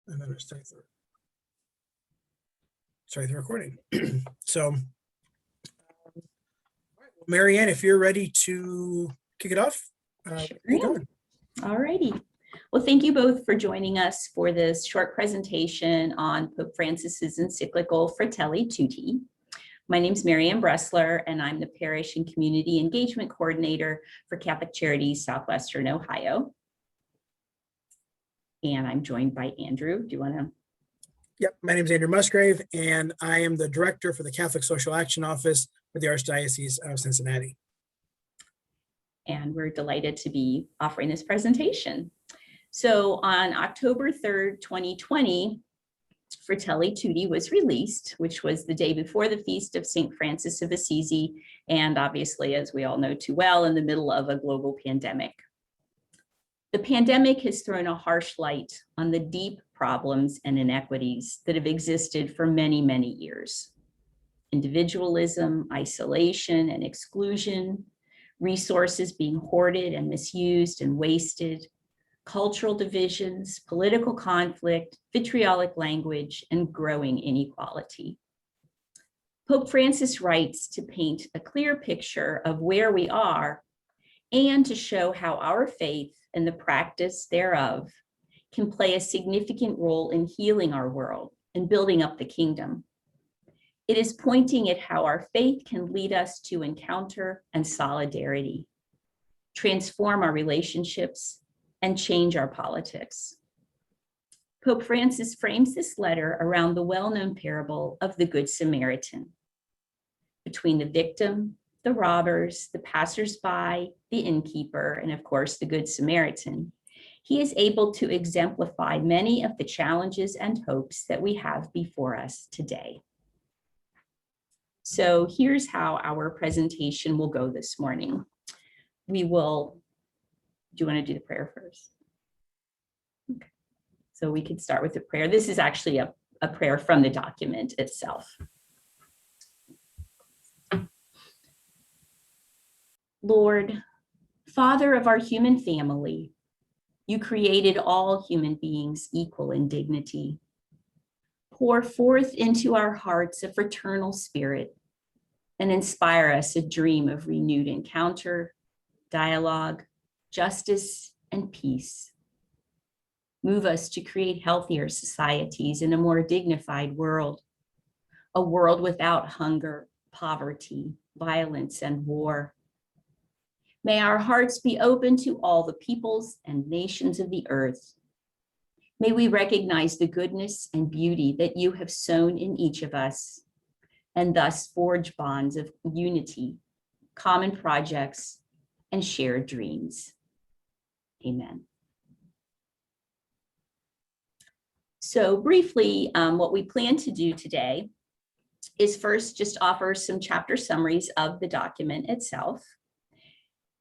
And then start the recording. So, Marianne, if you're ready to kick it off, keep going. All righty. Well, thank you both for joining us for this short presentation on Pope Francis's encyclical Fratelli, Tutti. My name is Marianne Bressler, and I'm the Parish and Community Engagement Coordinator for Catholic Charities, Southwestern Ohio. And I'm joined by Andrew. Do you want to? Yep, my name is Andrew Musgrave, and I am the Director for the Catholic Social Action Office for the Archdiocese of Cincinnati. And we're delighted to be offering this presentation. So on October 3rd, 2020, Fratelli Tutti was released, which was the day before the feast of St. Francis of Assisi, and obviously, as we all know too well, in the middle of a global pandemic. The pandemic has thrown a harsh light on the deep problems and inequities that have existed for many, many years. Individualism, isolation, and exclusion, resources being hoarded and misused and wasted, cultural divisions, political conflict, vitriolic language, and growing inequality. Pope Francis writes to paint a clear picture of where we are and to show how our faith and the practice thereof can play a significant role in healing our world and building up the kingdom. It is pointing at how our faith can lead us to encounter and solidarity, transform our relationships, and change our politics. Pope Francis frames this letter around the well-known parable of the Good Samaritan. Between the victim, the robbers, the passers-by, the innkeeper, and of course, the Good Samaritan, he is able to exemplify many of the challenges and hopes that we have before us today. So here's how our presentation will go this morning. Do you want to do the prayer first? Okay. So we could start with the prayer. This is actually a prayer from the document itself. Lord, Father of our human family, you created all human beings equal in dignity. Pour forth into our hearts a fraternal spirit and inspire us a dream of renewed encounter, dialogue, justice, and peace. Move us to create healthier societies in a more dignified world, a world without hunger, poverty, violence, and war. May our hearts be open to all the peoples and nations of the earth. May we recognize the goodness and beauty that you have sown in each of us, and thus forge bonds of unity, common projects, and shared dreams. Amen. So briefly, what we plan to do today is first just offer some chapter summaries of the document itself,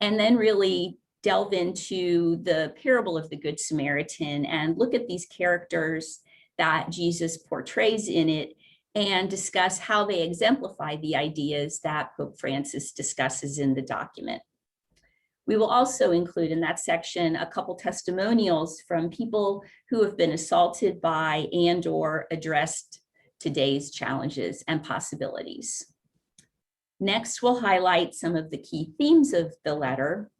and then really delve into the parable of the Good Samaritan and look at these characters that Jesus portrays in it and discuss how they exemplify the ideas that Pope Francis discusses in the document. We will also include in that section a couple testimonials from people who have been assaulted by and/or addressed today's challenges and possibilities. Next, we'll highlight some of the key themes of the letter.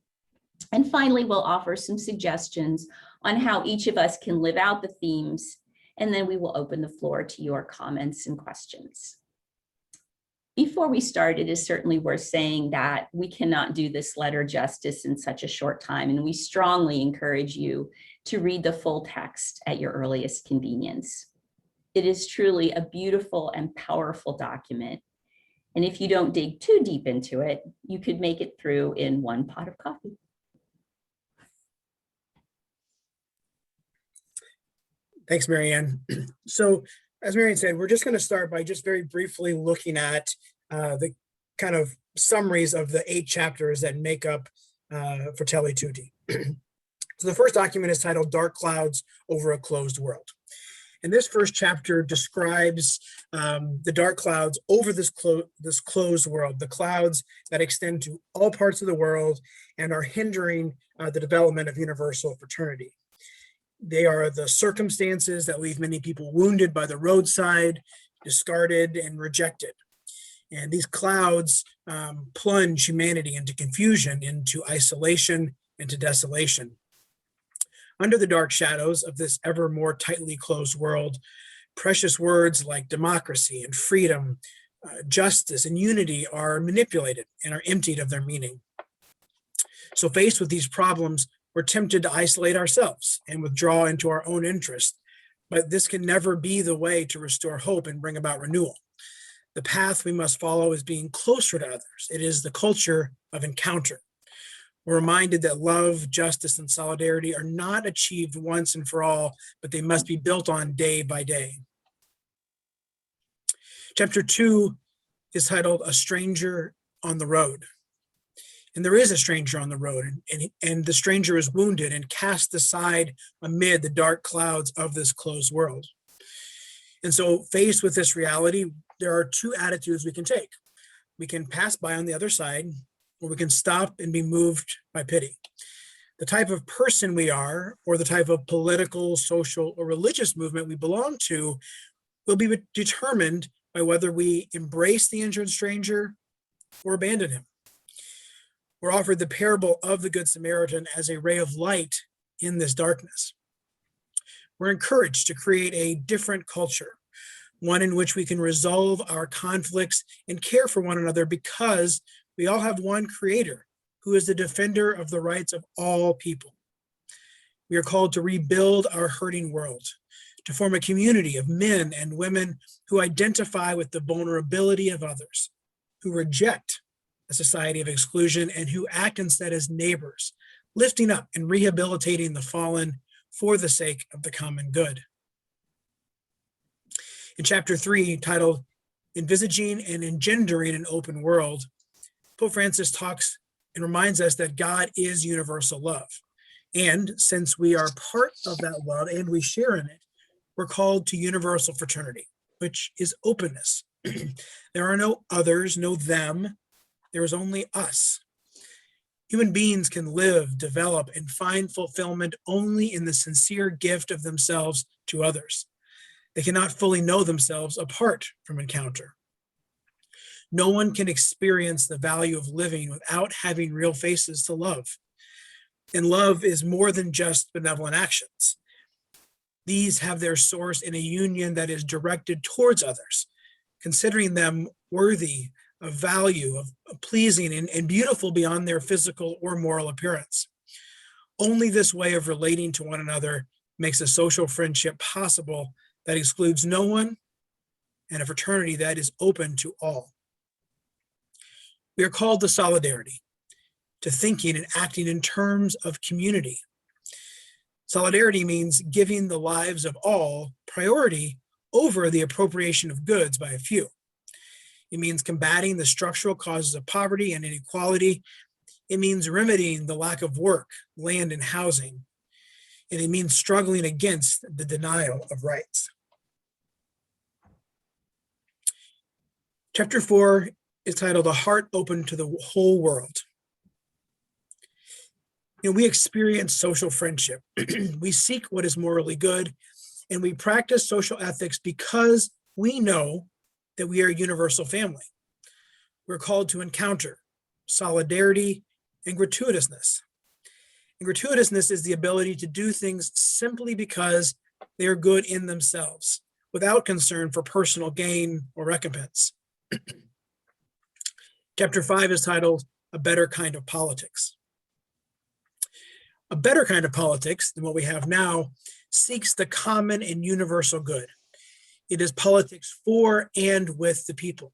And finally, we'll offer some suggestions on how each of us can live out the themes, and then we will open the floor to your comments and questions. Before we start, it is certainly worth saying that we cannot do this letter justice in such a short time, and we strongly encourage you to read the full text at your earliest convenience. It is truly a beautiful and powerful document. And if you don't dig too deep into it, you could make it through in one pot of coffee. Thanks, Marianne. So, as Marianne said, we're just going to start by just very briefly looking at the kind of summaries of the 8 chapters that make up Fratelli Tutti. So the first document is titled Dark Clouds Over a Closed World. And this first chapter describes the dark clouds over this closed world, the clouds that extend to all parts of the world and are hindering the development of universal fraternity. They are the circumstances that leave many people wounded by the roadside, discarded, and rejected. And these clouds plunge humanity into confusion, into isolation, into desolation. Under the dark shadows of this ever more tightly closed world, precious words like democracy and freedom, justice and unity are manipulated and are emptied of their meaning. So faced with these problems, we're tempted to isolate ourselves and withdraw into our own interest. But this can never be the way to restore hope and bring about renewal. The path we must follow is being closer to others. It is the culture of encounter. We're reminded that love, justice, and solidarity are not achieved once and for all, but they must be built on day by day. Chapter 2 is titled A Stranger on the Road. And there is a stranger on the road, and the stranger is wounded and cast aside amid the dark clouds of this closed world. And so faced with this reality, there are two attitudes we can take. We can pass by on the other side, or we can stop and be moved by pity. The type of person we are, or the type of political, social, or religious movement we belong to will be determined by whether we embrace the injured stranger or abandon him. We're offered the parable of the Good Samaritan as a ray of light in this darkness. We're encouraged to create a different culture, one in which we can resolve our conflicts and care for one another because we all have one Creator who is the defender of the rights of all people. We are called to rebuild our hurting world, to form a community of men and women who identify with the vulnerability of others, who reject a society of exclusion, and who act instead as neighbors, lifting up and rehabilitating the fallen for the sake of the common good. In chapter 3, titled Envisaging and Engendering an Open World, Pope Francis talks and reminds us that God is universal love. And since we are part of that love and we share in it, we're called to universal fraternity, which is openness. There are no others, no them. There is only us. Human beings can live, develop, and find fulfillment only in the sincere gift of themselves to others. They cannot fully know themselves apart from encounter. No one can experience the value of living without having real faces to love. And love is more than just benevolent actions. These have their source in a union that is directed towards others, considering them worthy of value, of pleasing and beautiful beyond their physical or moral appearance. Only this way of relating to one another makes a social friendship possible that excludes no one and a fraternity that is open to all. We are called to solidarity, to thinking and acting in terms of community. Solidarity means giving the lives of all priority over the appropriation of goods by a few. It means combating the structural causes of poverty and inequality. It means remedying the lack of work, land, and housing. And it means struggling against the denial of rights. Chapter 4 is titled A Heart Open to the Whole World. We experience social friendship. We seek what is morally good, and we practice social ethics because we know that we are a universal family. We're called to encounter solidarity and gratuitousness. And gratuitousness is the ability to do things simply because they are good in themselves, without concern for personal gain or recompense. Chapter 5 is titled A Better Kind of Politics. A better kind of politics than what we have now seeks the common and universal good. It is politics for and with the people.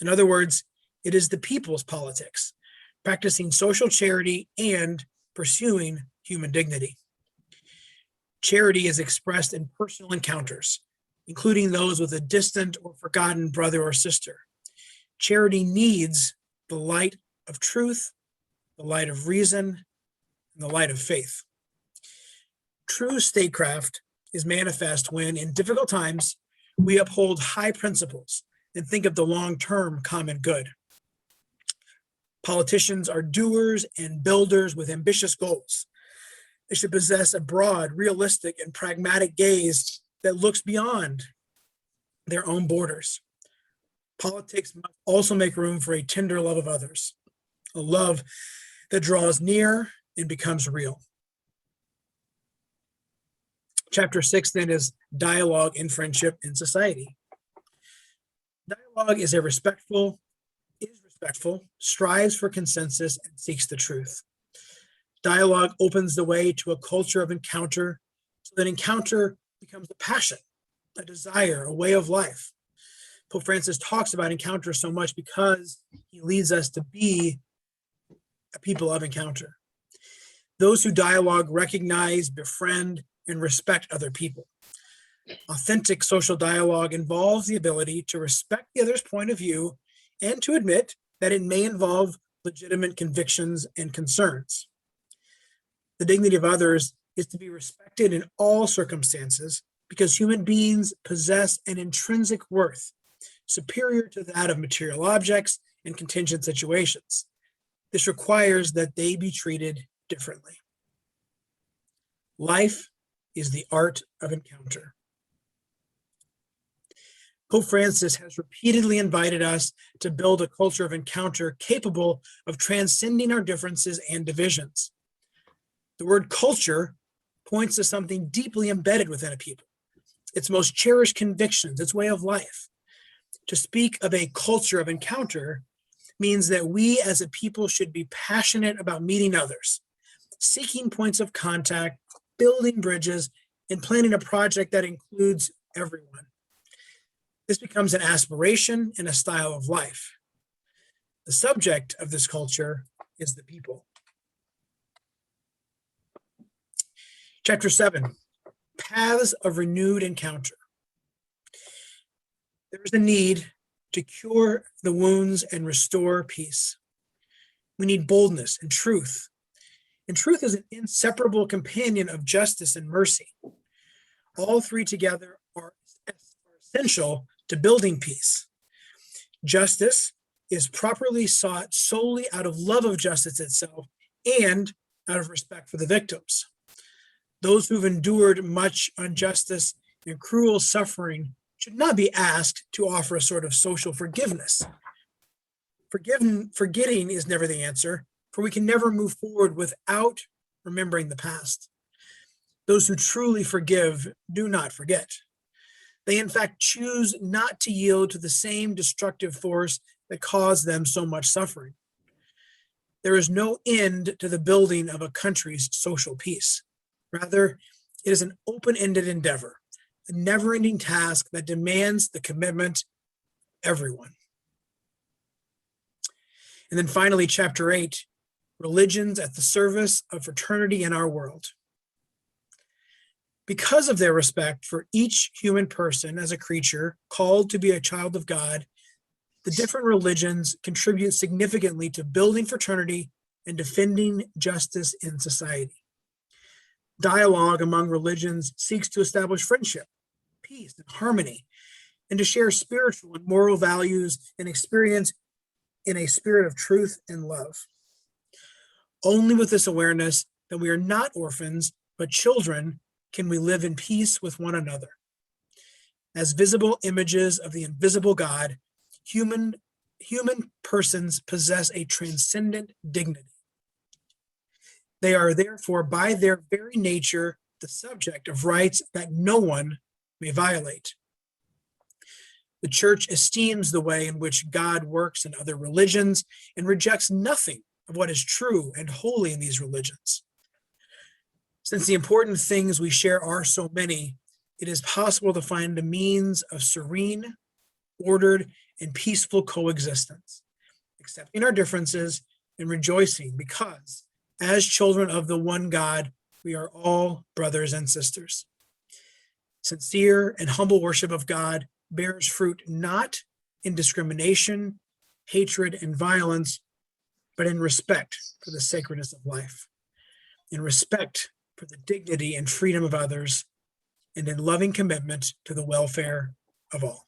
In other words, it is the people's politics, practicing social charity and pursuing human dignity. Charity is expressed in personal encounters, including those with a distant or forgotten brother or sister. Charity needs the light of truth, the light of reason, and the light of faith. True statecraft is manifest when, in difficult times, we uphold high principles and think of the long-term common good. Politicians are doers and builders with ambitious goals. They should possess a broad, realistic, and pragmatic gaze that looks beyond their own borders. Politics must also make room for a tender love of others, a love that draws near and becomes real. Chapter 6 then is dialogue in friendship in society. Dialogue is respectful, strives for consensus, and seeks the truth. Dialogue opens the way to a culture of encounter, so that encounter becomes a passion, a desire, a way of life. Pope Francis talks about encounter so much because he leads us to be a people of encounter. Those who dialogue recognize, befriend, and respect other people. Authentic social dialogue involves the ability to respect the other's point of view and to admit that it may involve legitimate convictions and concerns. The dignity of others is to be respected in all circumstances because human beings possess an intrinsic worth superior to that of material objects and contingent situations. This requires that they be treated differently. Life is the art of encounter. Pope Francis has repeatedly invited us to build a culture of encounter capable of transcending our differences and divisions. The word culture points to something deeply embedded within a people, its most cherished convictions, its way of life. To speak of a culture of encounter means that we as a people should be passionate about meeting others, seeking points of contact, building bridges, and planning a project that includes everyone. This becomes an aspiration and a style of life. The subject of this culture is the people. Chapter 7, Paths of Renewed Encounter. There is a need to cure the wounds and restore peace. We need boldness and truth. And truth is an inseparable companion of justice and mercy. All three together are essential to building peace. Justice is properly sought solely out of love of justice itself and out of respect for the victims. Those who've endured much injustice and cruel suffering should not be asked to offer a sort of social forgiveness. Forgetting is never the answer, for we can never move forward without remembering the past. Those who truly forgive do not forget. They, in fact, choose not to yield to the same destructive force that caused them so much suffering. There is no end to the building of a country's social peace. Rather, it is an open-ended endeavor, a never-ending task that demands the commitment of everyone. And then finally, chapter 8, religions at the service of fraternity in our world. Because of their respect for each human person as a creature called to be a child of God, the different religions contribute significantly to building fraternity and defending justice in society. Dialogue among religions seeks to establish friendship, peace, and harmony, and to share spiritual and moral values and experience in a spirit of truth and love. Only with this awareness that we are not orphans, but children, can we live in peace with one another. As visible images of the invisible God, human persons possess a transcendent dignity. They are therefore, by their very nature, the subject of rights that no one may violate. The Church esteems the way in which God works in other religions and rejects nothing of what is true and holy in these religions. Since the important things we share are so many, it is possible to find a means of serene, ordered, and peaceful coexistence, accepting our differences and rejoicing because, as children of the one God, we are all brothers and sisters. Sincere and humble worship of God bears fruit not in discrimination, hatred, and violence, but in respect for the sacredness of life, in respect for the dignity and freedom of others, and in loving commitment to the welfare of all.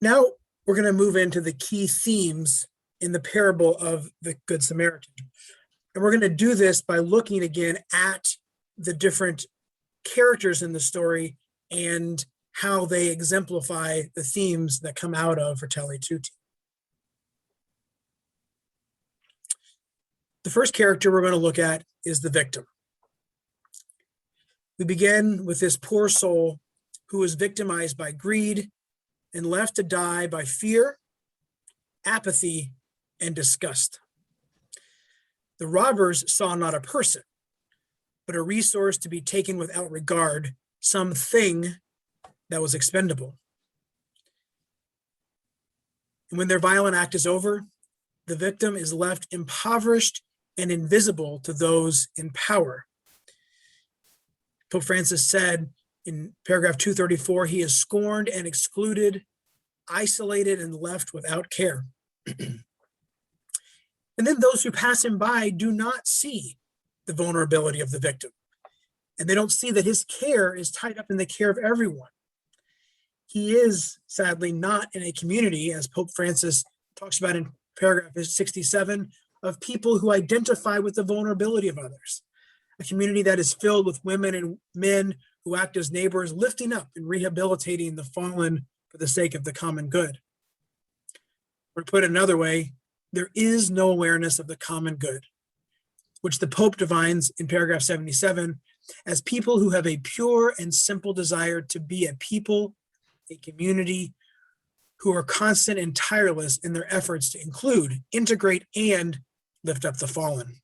Now we're going to move into the key themes in the parable of the Good Samaritan. And we're going to do this by looking again at the different characters in the story and how they exemplify the themes that come out of Fratelli Tutti. The first character we're going to look at is the victim. We begin with this poor soul who was victimized by greed and left to die by fear, apathy, and disgust. The robbers saw not a person, but a resource to be taken without regard, something that was expendable. And when their violent act is over, the victim is left impoverished and invisible to those in power. Pope Francis said in paragraph 234, he is scorned and excluded, isolated and left without care. And then those who pass him by do not see the vulnerability of the victim. And they don't see that his care is tied up in the care of everyone. He is sadly not in a community, as Pope Francis talks about in paragraph 67, of people who identify with the vulnerability of others. A community that is filled with women and men who act as neighbors, lifting up and rehabilitating the fallen for the sake of the common good. Or to put it another way, there is no awareness of the common good, which the Pope defines in paragraph 77 as people who have a pure and simple desire to be a people, a community, who are constant and tireless in their efforts to include, integrate, and lift up the fallen.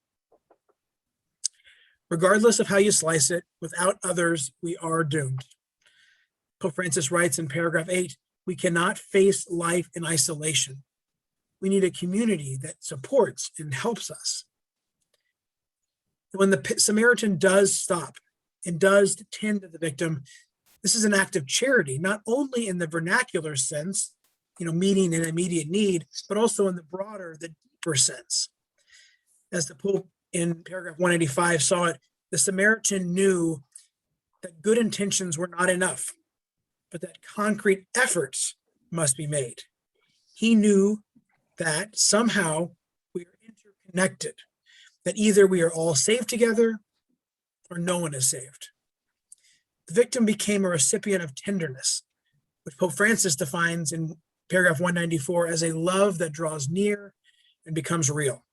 Regardless of how you slice it, without others, we are doomed. Pope Francis writes in paragraph 8, we cannot face life in isolation. We need a community that supports and helps us. When the Samaritan does stop and does tend to the victim, this is an act of charity, not only in the vernacular sense, meeting an immediate need, but also in the broader, the deeper sense. As the Pope in paragraph 185 saw it, the Samaritan knew that good intentions were not enough, but that concrete efforts must be made. He knew that somehow we are interconnected, that either we are all saved together or no one is saved. The victim became a recipient of tenderness, which Pope Francis defines in paragraph 194 as a love that draws near and becomes real.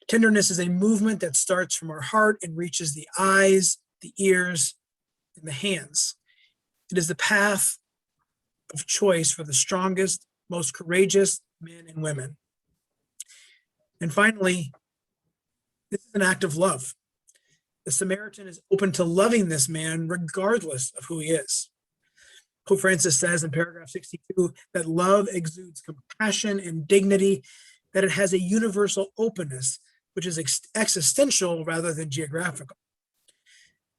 Tenderness is a movement that starts from our heart and reaches the eyes, the ears, and the hands. It is the path of choice for the strongest, most courageous men and women. And finally, this is an act of love. The Samaritan is open to loving this man regardless of who he is. Pope Francis says in paragraph 62 that love exudes compassion and dignity, that it has a universal openness, which is existential rather than geographical.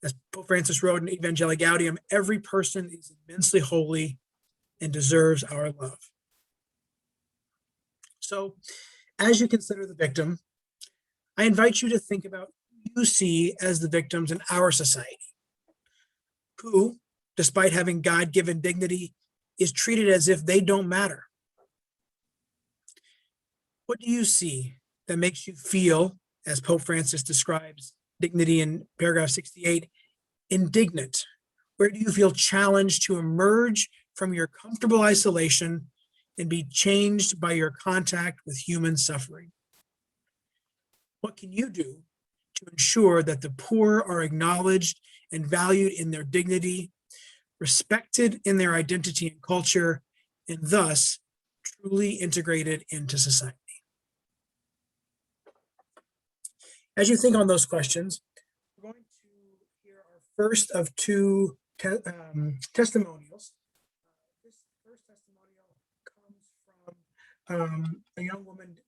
As Pope Francis wrote in Evangelii Gaudium, every person is immensely holy and deserves our love. So, as you consider the victim, I invite you to think about who you see as the victims in our society, who, despite having God-given dignity, is treated as if they don't matter. What do you see that makes you feel, as Pope Francis describes dignity in paragraph 68, indignant? Where do you feel challenged to emerge from your comfortable isolation and be changed by your contact with human suffering? What can you do to ensure that the poor are acknowledged and valued in their dignity, respected in their identity and culture, and thus truly integrated into society? As you think on those questions, we're going to hear our first of two testimonials. This first testimonial comes from a young woman named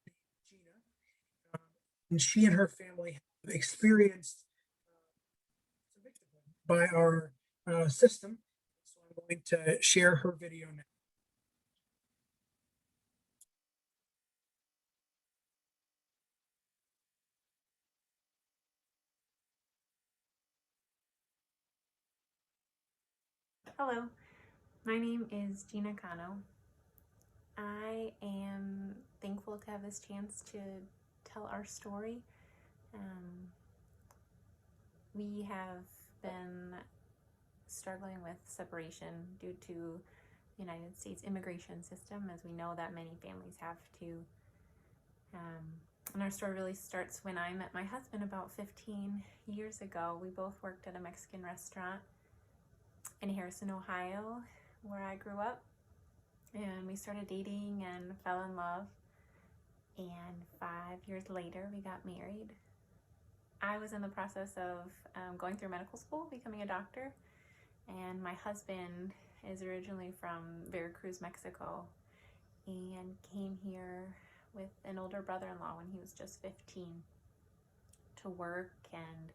Gina, and she and her family have experienced victimhood by our system. So I'm going to share her video now. Hello, my name is Gina Cano. I am thankful to have this chance to tell our story. We have been struggling with separation due to the United States immigration system, as we know that many families have to. And our story really starts when I met my husband about 15 years ago. We both worked at a Mexican restaurant in Harrison, Ohio, where I grew up. And we started dating and fell in love. And 5 years later, we got married. I was in the process of going through medical school, becoming a doctor. And my husband is originally from Veracruz, Mexico, and came here with an older brother-in-law when he was just 15 to work and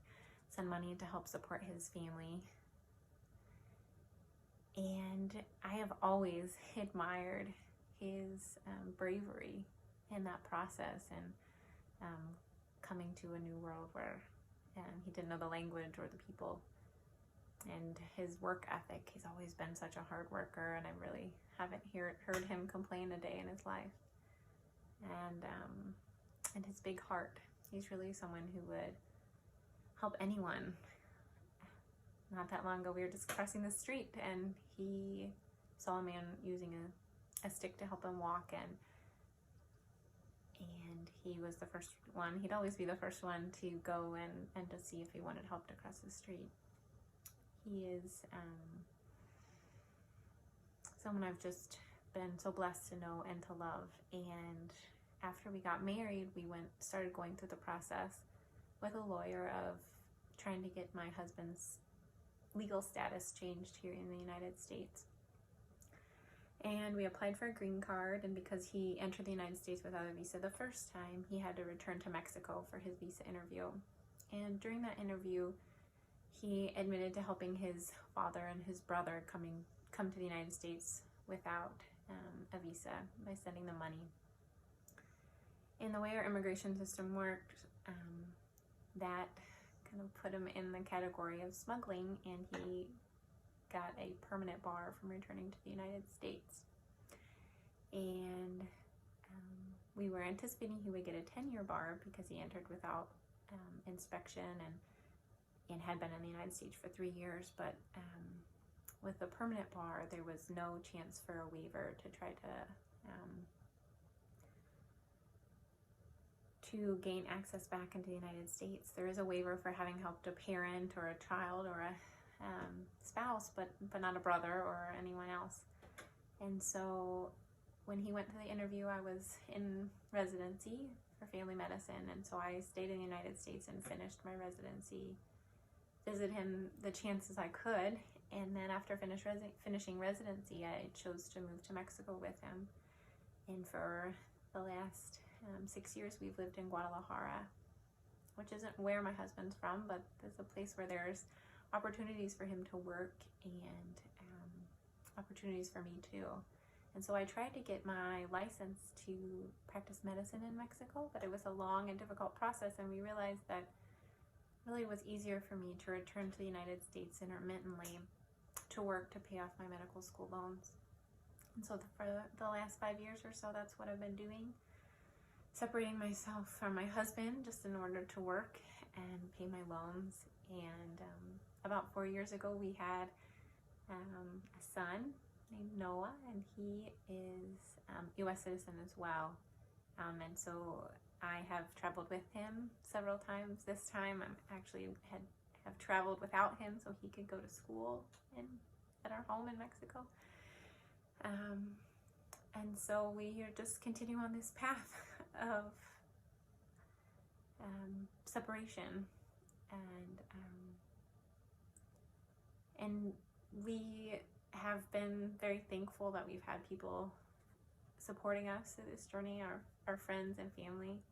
send money to help support his family. And I have always admired his bravery in that process, and coming to a new world where he didn't know the language or the people, and his work ethic. He's always been such a hard worker, and I really haven't heard him complain a day in his life. And his big heart. He's really someone who would help anyone. Not that long ago, we were just crossing the street, and he saw a man using a stick to help him walk, and he was the first one. He'd always be the first one to go and to see if he wanted help to cross the street. He is someone I've just been so blessed to know and to love. And after we got married, we started going through the process with a lawyer of trying to get my husband's legal status changed here in the United States. And we applied for a green card, and because he entered the United States without a visa the first time, he had to return to Mexico for his visa interview. And during that interview, he admitted to helping his father and his brother come to the United States without a visa by sending them money. And the way our immigration system worked, that kind of put him in the category of smuggling, and he got a permanent bar from returning to the United States. And we were anticipating he would get a 10-year bar because he entered without inspection and had been in the United States for 3 years. But with the permanent bar, there was no chance for a waiver to try to gain access back into the United States. There is a waiver for having helped a parent or a child or a spouse, but not a brother or anyone else. And so when he went to the interview, I was in residency for family medicine, and so I stayed in the United States and finished my residency, visited him the chances I could, and then after finishing residency, I chose to move to Mexico with him. And for the last 6 years, we've lived in Guadalajara, which isn't where my husband's from, but it's a place where there's opportunities for him to work and opportunities for me too. And so I tried to get my license to practice medicine in Mexico, but it was a long and difficult process, and we realized that really it was easier for me to return to the United States intermittently to work to pay off my medical school loans. And so for the last 5 years or so, that's what I've been doing, separating myself from my husband just in order to work and pay my loans. And about 4 years ago, we had a son named Noah, and he is U.S. citizen as well. And so I have traveled with him several times. This time I'm actually have traveled without him so he could go to school at our home in Mexico. And so we are just continue on this path of separation, and we have been very thankful that we've had people supporting us through this journey, our friends and family.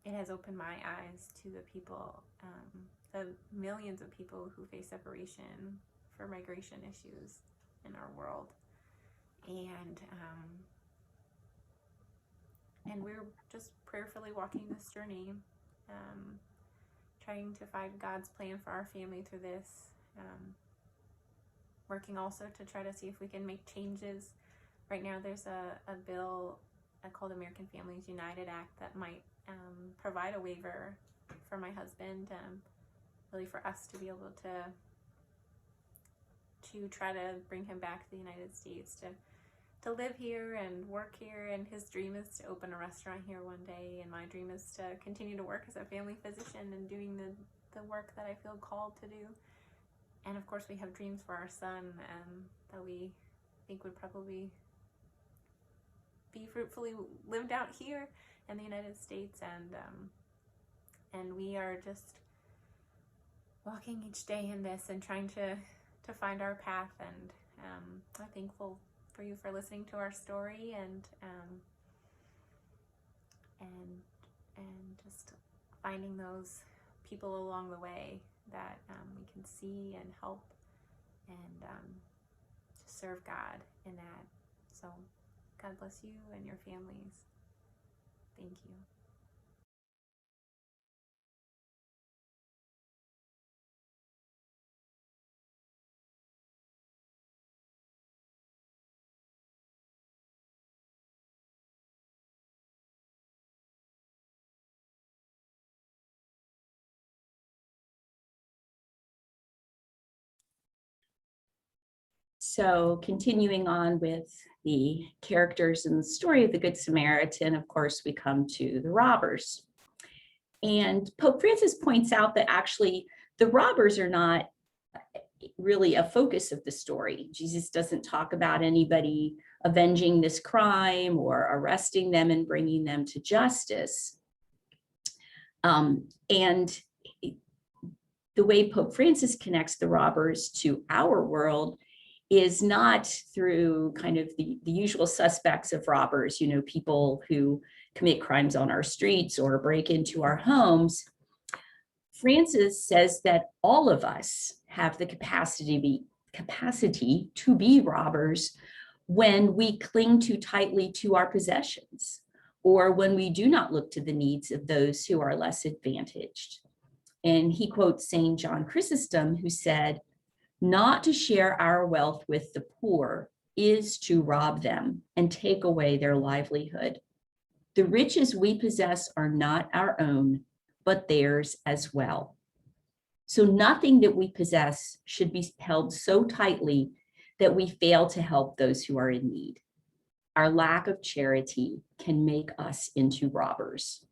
It has opened my eyes to the people, the millions of people who face separation for migration issues in our world. And we're just prayerfully walking this journey, trying to find God's plan for our family through this, working also to try to see if we can make changes right now there's a bill called American Families United Act that might provide a waiver for my husband, really for us to be able to try to bring him back to the United States to live here and work here. And his dream is to open a restaurant here one day, and my dream is to continue to work as a family physician and doing the work that I feel called to do. And of course we have dreams for our son that we think would probably be fruitfully lived out here in the United States, and we are just walking each day in this and trying to find our path. And I'm thankful for you for listening to our story, and just finding those people along the way that we can see and help, and serve God in that. So God bless you and your families. Thank you. So continuing on with the characters in the story of the Good Samaritan, of course, we come to the robbers. And Pope Francis points out that actually the robbers are not really a focus of the story. Jesus doesn't talk about anybody avenging this crime or arresting them and bringing them to justice. And the way Pope Francis connects the robbers to our world is not through kind of the usual suspects of robbers, people who commit crimes on our streets or break into our homes. Francis says that all of us have the capacity to be robbers when we cling too tightly to our possessions, or when we do not look to the needs of those who are less advantaged. And he quotes St. John Chrysostom, who said, "Not to share our wealth with the poor is to rob them and take away their livelihood. The riches we possess are not our own, but theirs as well." So nothing that we possess should be held so tightly that we fail to help those who are in need. Our lack of charity can make us into robbers.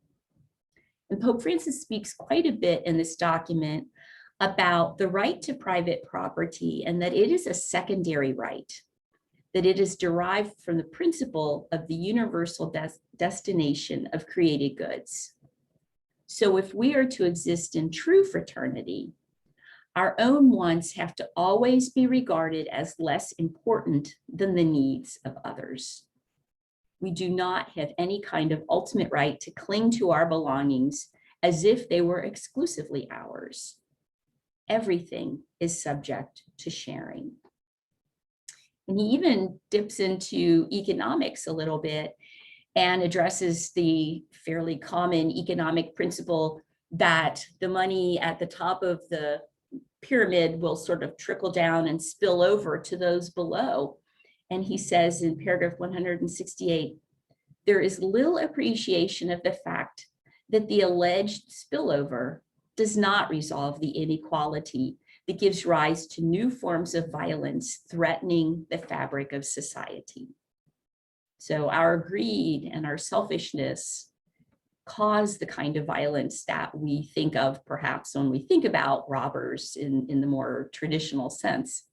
And Pope Francis speaks quite a bit in this document about the right to private property, and that it is a secondary right, that it is derived from the principle of the universal destination of created goods. So if we are to exist in true fraternity, our own wants have to always be regarded as less important than the needs of others. We do not have any kind of ultimate right to cling to our belongings as if they were exclusively ours. Everything is subject to sharing. And he even dips into economics a little bit and addresses the fairly common economic principle that the money at the top of the pyramid will sort of trickle down and spill over to those below. And he says in paragraph 168, there is little appreciation of the fact that the alleged spillover does not resolve the inequality that gives rise to new forms of violence threatening the fabric of society. So our greed and our selfishness cause the kind of violence that we think of perhaps when we think about robbers in the more traditional sense.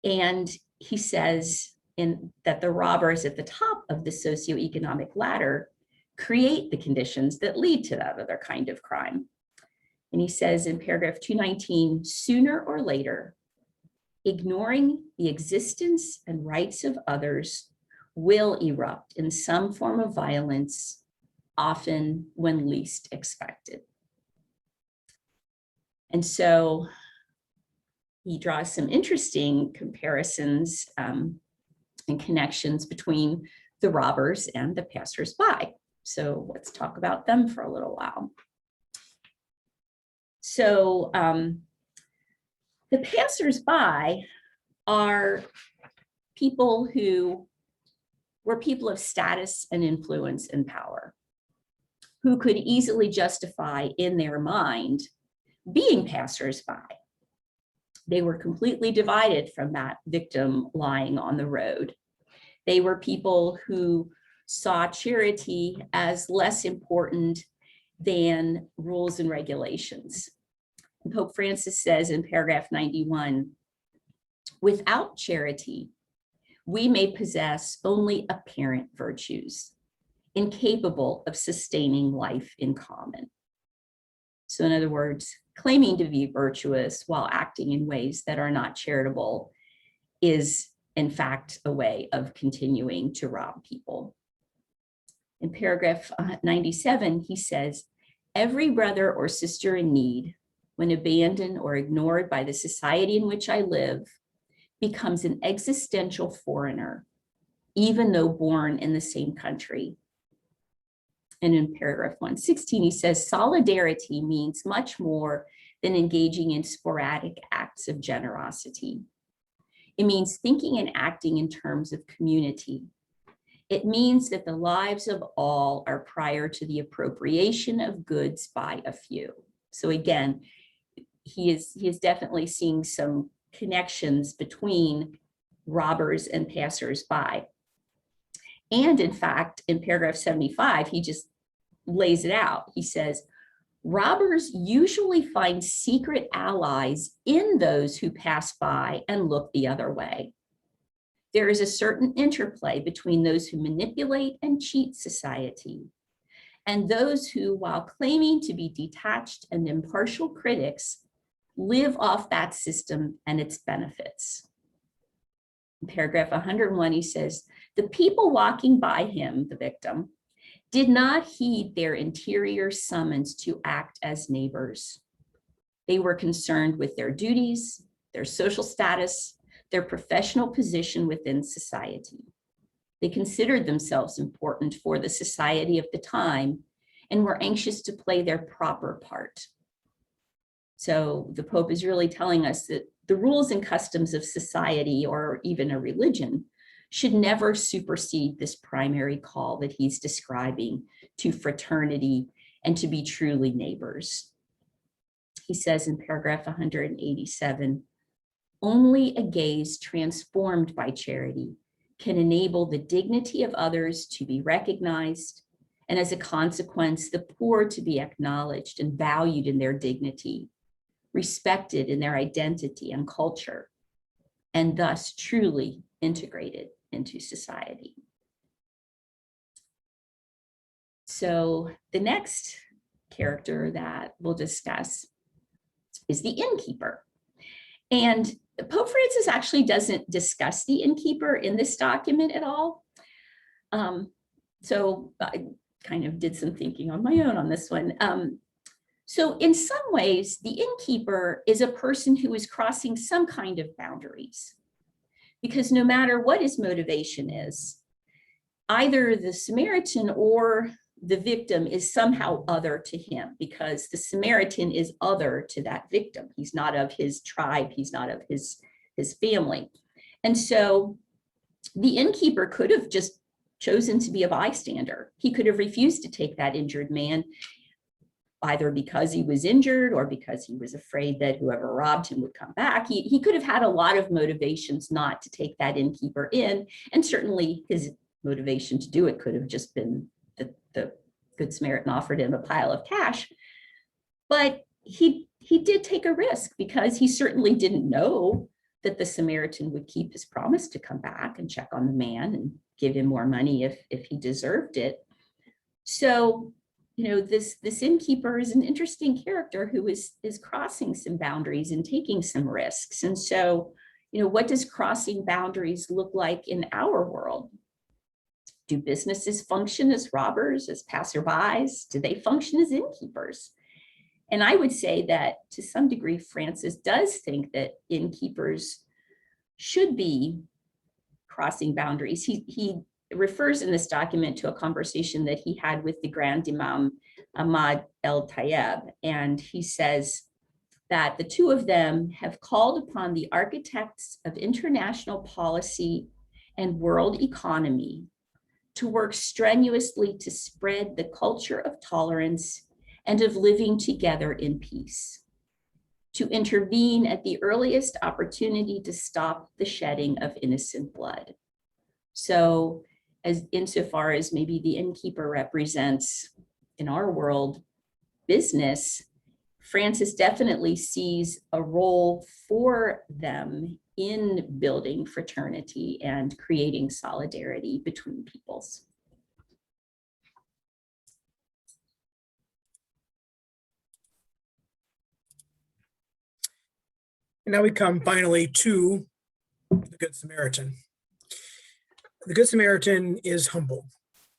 And he says that the robbers at the top of the socioeconomic ladder create the conditions that lead to that other kind of crime. And he says in paragraph 219, sooner or later, ignoring the existence and rights of others will erupt in some form of violence, often when least expected. And so he draws some interesting comparisons and connections between the robbers and the passersby. So let's talk about them for a little while. So the passersby are people who were people of status and influence and power, who could easily justify in their mind being passersby. They were completely divided from that victim lying on the road. They were people who saw charity as less important than rules and regulations. And Pope Francis says in paragraph 91, without charity, we may possess only apparent virtues, incapable of sustaining life in common. So in other words, claiming to be virtuous while acting in ways that are not charitable is, in fact, a way of continuing to rob people. In paragraph 97, he says, every brother or sister in need, when abandoned or ignored by the society in which I live, becomes an existential foreigner, even though born in the same country. And in paragraph 116, he says, solidarity means much more than engaging in sporadic acts of generosity. It means thinking and acting in terms of community. It means that the lives of all are prior to the appropriation of goods by a few. So again, he is definitely seeing some connections between robbers and passersby. And in fact, in paragraph 75, he just lays it out. He says, robbers usually find secret allies in those who pass by and look the other way. There is a certain interplay between those who manipulate and cheat society and those who, while claiming to be detached and impartial critics, live off that system and its benefits. In paragraph 101, he says, the people walking by him, the victim, did not heed their interior summons to act as neighbors. They were concerned with their duties, their social status, their professional position within society. They considered themselves important for the society of the time and were anxious to play their proper part. So the Pope is really telling us that the rules and customs of society or even a religion should never supersede this primary call that he's describing to fraternity and to be truly neighbors. He says in paragraph 187, only a gaze transformed by charity can enable the dignity of others to be recognized, and as a consequence, the poor to be acknowledged and valued in their dignity, respected in their identity and culture, and thus truly integrated into society. So the next character that we'll discuss is the innkeeper. And Pope Francis actually doesn't discuss the innkeeper in this document at all. So I kind of did some thinking on my own on this one. So in some ways, the innkeeper is a person who is crossing some kind of boundaries, because no matter what his motivation is, either the Samaritan or the victim is somehow other to him, because the Samaritan is other to that victim. He's not of his tribe, he's not of his family. And so the innkeeper could have just chosen to be a bystander. He could have refused to take that injured man, either because he was injured or because he was afraid that whoever robbed him would come back. He could have had a lot of motivations not to take that innkeeper in, and certainly his motivation to do it could have just been that the Good Samaritan offered him a pile of cash. But he did take a risk, because he certainly didn't know that the Samaritan would keep his promise to come back and check on the man and give him more money if he deserved it. So, you know, this innkeeper is an interesting character who is crossing some boundaries and taking some risks. And so, you know, what does crossing boundaries look like in our world? Do businesses function as robbers, as passerbys? Do they function as innkeepers? And I would say that to some degree, Francis does think that innkeepers should be crossing boundaries. He refers in this document to a conversation that he had with the Grand Imam Ahmad el-Tayeb, and he says that the two of them have called upon the architects of international policy and world economy to work strenuously to spread the culture of tolerance and of living together in peace, to intervene at the earliest opportunity to stop the shedding of innocent blood. So, as insofar as maybe the innkeeper represents in our world business, Francis definitely sees a role for them in building fraternity and creating solidarity between peoples. And now we come finally to the Good Samaritan. The Good Samaritan is humble.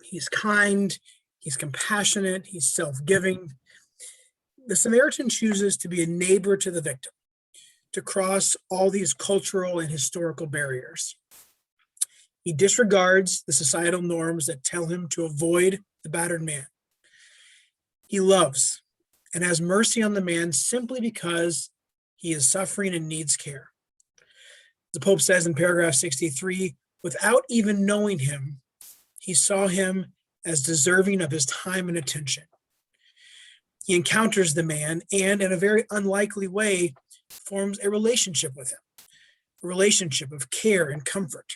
He's kind, he's compassionate, he's self-giving. The Samaritan chooses to be a neighbor to the victim, to cross all these cultural and historical barriers. He disregards the societal norms that tell him to avoid the battered man. He loves and has mercy on the man simply because he is suffering and needs care. The Pope says in paragraph 63, without even knowing him, he saw him as deserving of his time and attention. He encounters the man and, in a very unlikely way, forms a relationship with him, a relationship of care and comfort.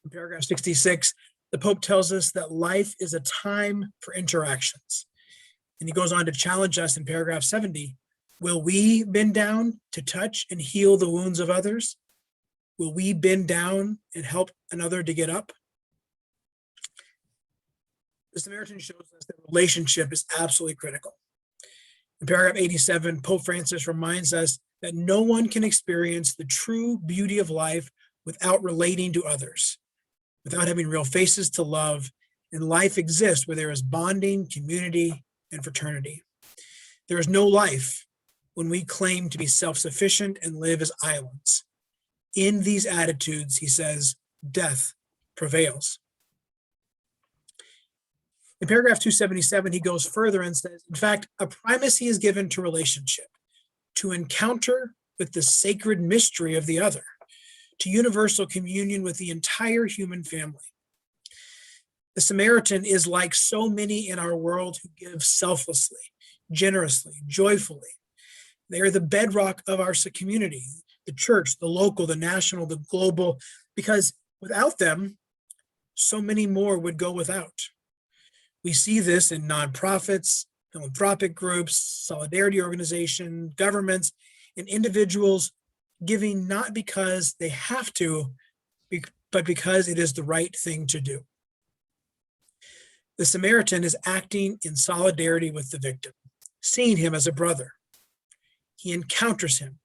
In paragraph 66, the Pope tells us that life is a time for interactions. And he goes on to challenge us in paragraph 70, will we bend down to touch and heal the wounds of others? Will we bend down and help another to get up? The Samaritan shows us that relationship is absolutely critical. In paragraph 87, Pope Francis reminds us that no one can experience the true beauty of life without relating to others, without having real faces to love, and life exists where there is bonding, community, and fraternity. There is no life when we claim to be self-sufficient and live as islands. In these attitudes, he says, death prevails. In paragraph 277, he goes further and says, in fact, a primacy is given to relationship, to encounter with the sacred mystery of the other, to universal communion with the entire human family. The Samaritan is like so many in our world who give selflessly, generously, joyfully. They are the bedrock of our community, the church, the local, the national, the global, because without them, so many more would go without. We see this in nonprofits, philanthropic groups, solidarity organizations, governments, and individuals giving not because they have to, but because it is the right thing to do. The Samaritan is acting in solidarity with the victim, seeing him as a brother. He encounters him,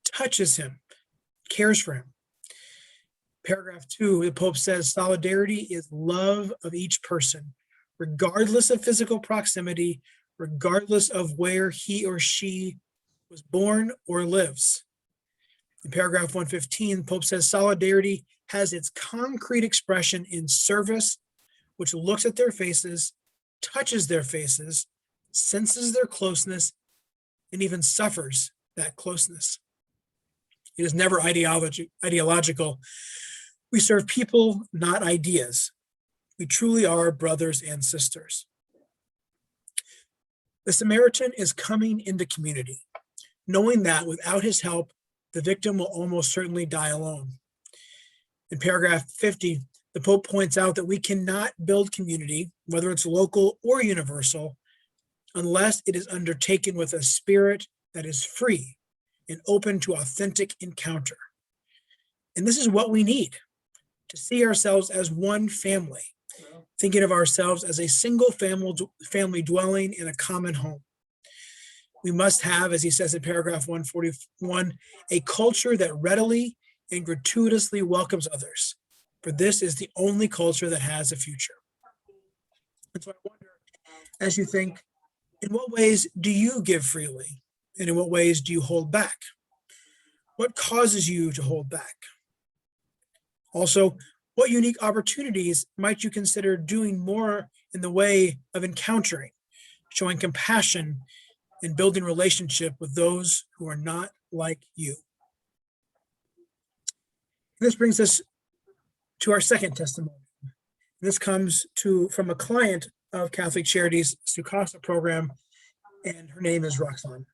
touches him, cares for him. Paragraph 2, the Pope says, solidarity is love of each person, regardless of physical proximity, regardless of where he or she was born or lives. In paragraph 115, the Pope says solidarity has its concrete expression in service, which looks at their faces, touches their faces, senses their closeness, and even suffers that closeness. It is never ideological. We serve people, not ideas. We truly are brothers and sisters. The Samaritan is coming into community, knowing that without his help, the victim will almost certainly die alone. In paragraph 50, the Pope points out that we cannot build community, whether it's local or universal, unless it is undertaken with a spirit that is free and open to authentic encounter. And this is what we need, to see ourselves as one family, thinking of ourselves as a single family dwelling in a common home. We must have, as he says in paragraph 141, a culture that readily and gratuitously welcomes others, for this is the only culture that has a future. And so I wonder, as you think, in what ways do you give freely? And in what ways do you hold back? What causes you to hold back? Also, what unique opportunities might you consider doing more in the way of encountering, showing compassion, and building relationship with those who are not like you? This brings us to our second testimony. This comes from a client of Catholic Charities Sukasa program, and her name is Roxanne.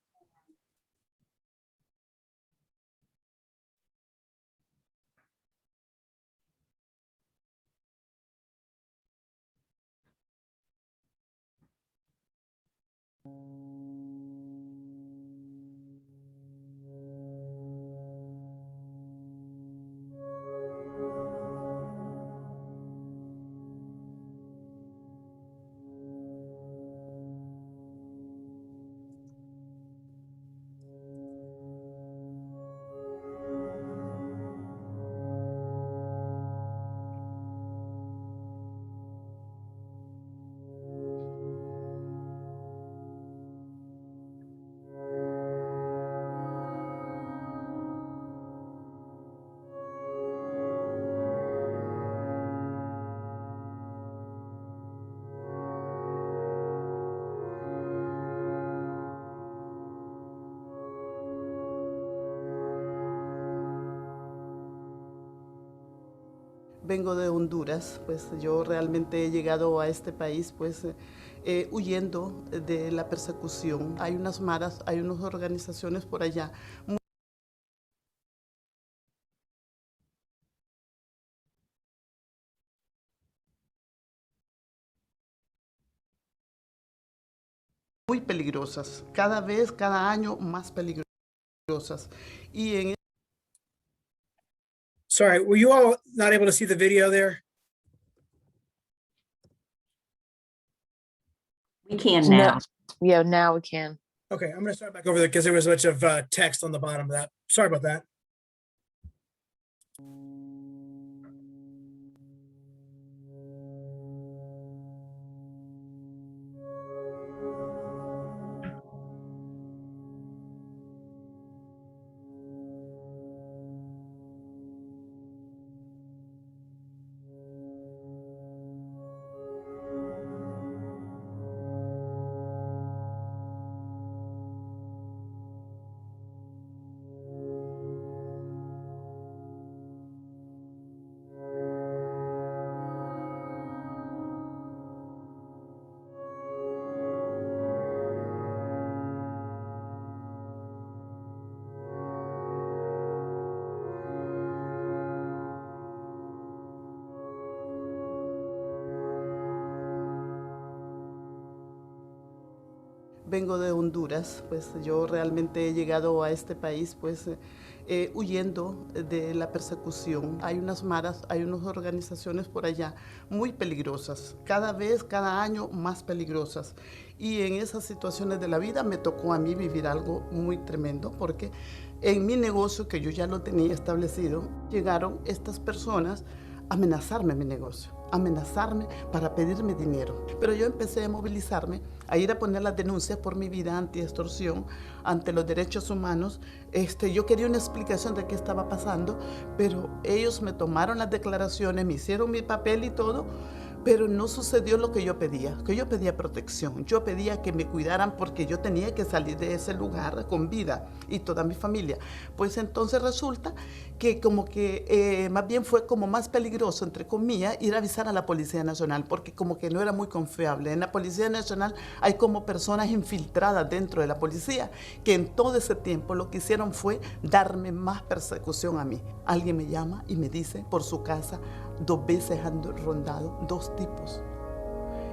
Vengo de Honduras, pues yo realmente he llegado a este país pues huyendo de la persecución. Hay unas maras, hay unas organizaciones por allá muy peligrosas, cada vez, cada año más peligrosas. Y en Sorry, were you all not able to see the video there? We can No. now. Yeah, now we can. Okay, I'm gonna start back over there because there was a bunch of text on the bottom of that. Sorry about that. Vengo de Honduras, pues yo realmente he llegado a este país pues huyendo de la persecución. Hay unas maras, hay unas organizaciones por allá muy peligrosas, cada vez, cada año más peligrosas. Y en esas situaciones de la vida me tocó a mí vivir algo muy tremendo porque en mi negocio, que yo ya lo tenía establecido, llegaron estas personas a amenazarme mi negocio, amenazarme para pedirme dinero. Pero yo empecé a movilizarme, a ir a poner las denuncias por mi vida anti-extorsión ante los derechos humanos. Yo quería una explicación de qué estaba pasando, pero ellos me tomaron las declaraciones, me hicieron mi papel y todo, pero no sucedió lo que yo pedía protección, yo pedía que me cuidaran porque yo tenía que salir de ese lugar con vida y toda mi familia. Pues entonces resulta que como que más bien fue como más peligroso, entre comillas, ir a avisar a la Policía Nacional, porque como que no era muy confiable. En la Policía Nacional hay como personas infiltradas dentro de la policía, que en todo ese tiempo lo que hicieron fue darme más persecución a mí. Alguien me llama y me dice por su casa, 2 veces han rondado 2 tipos.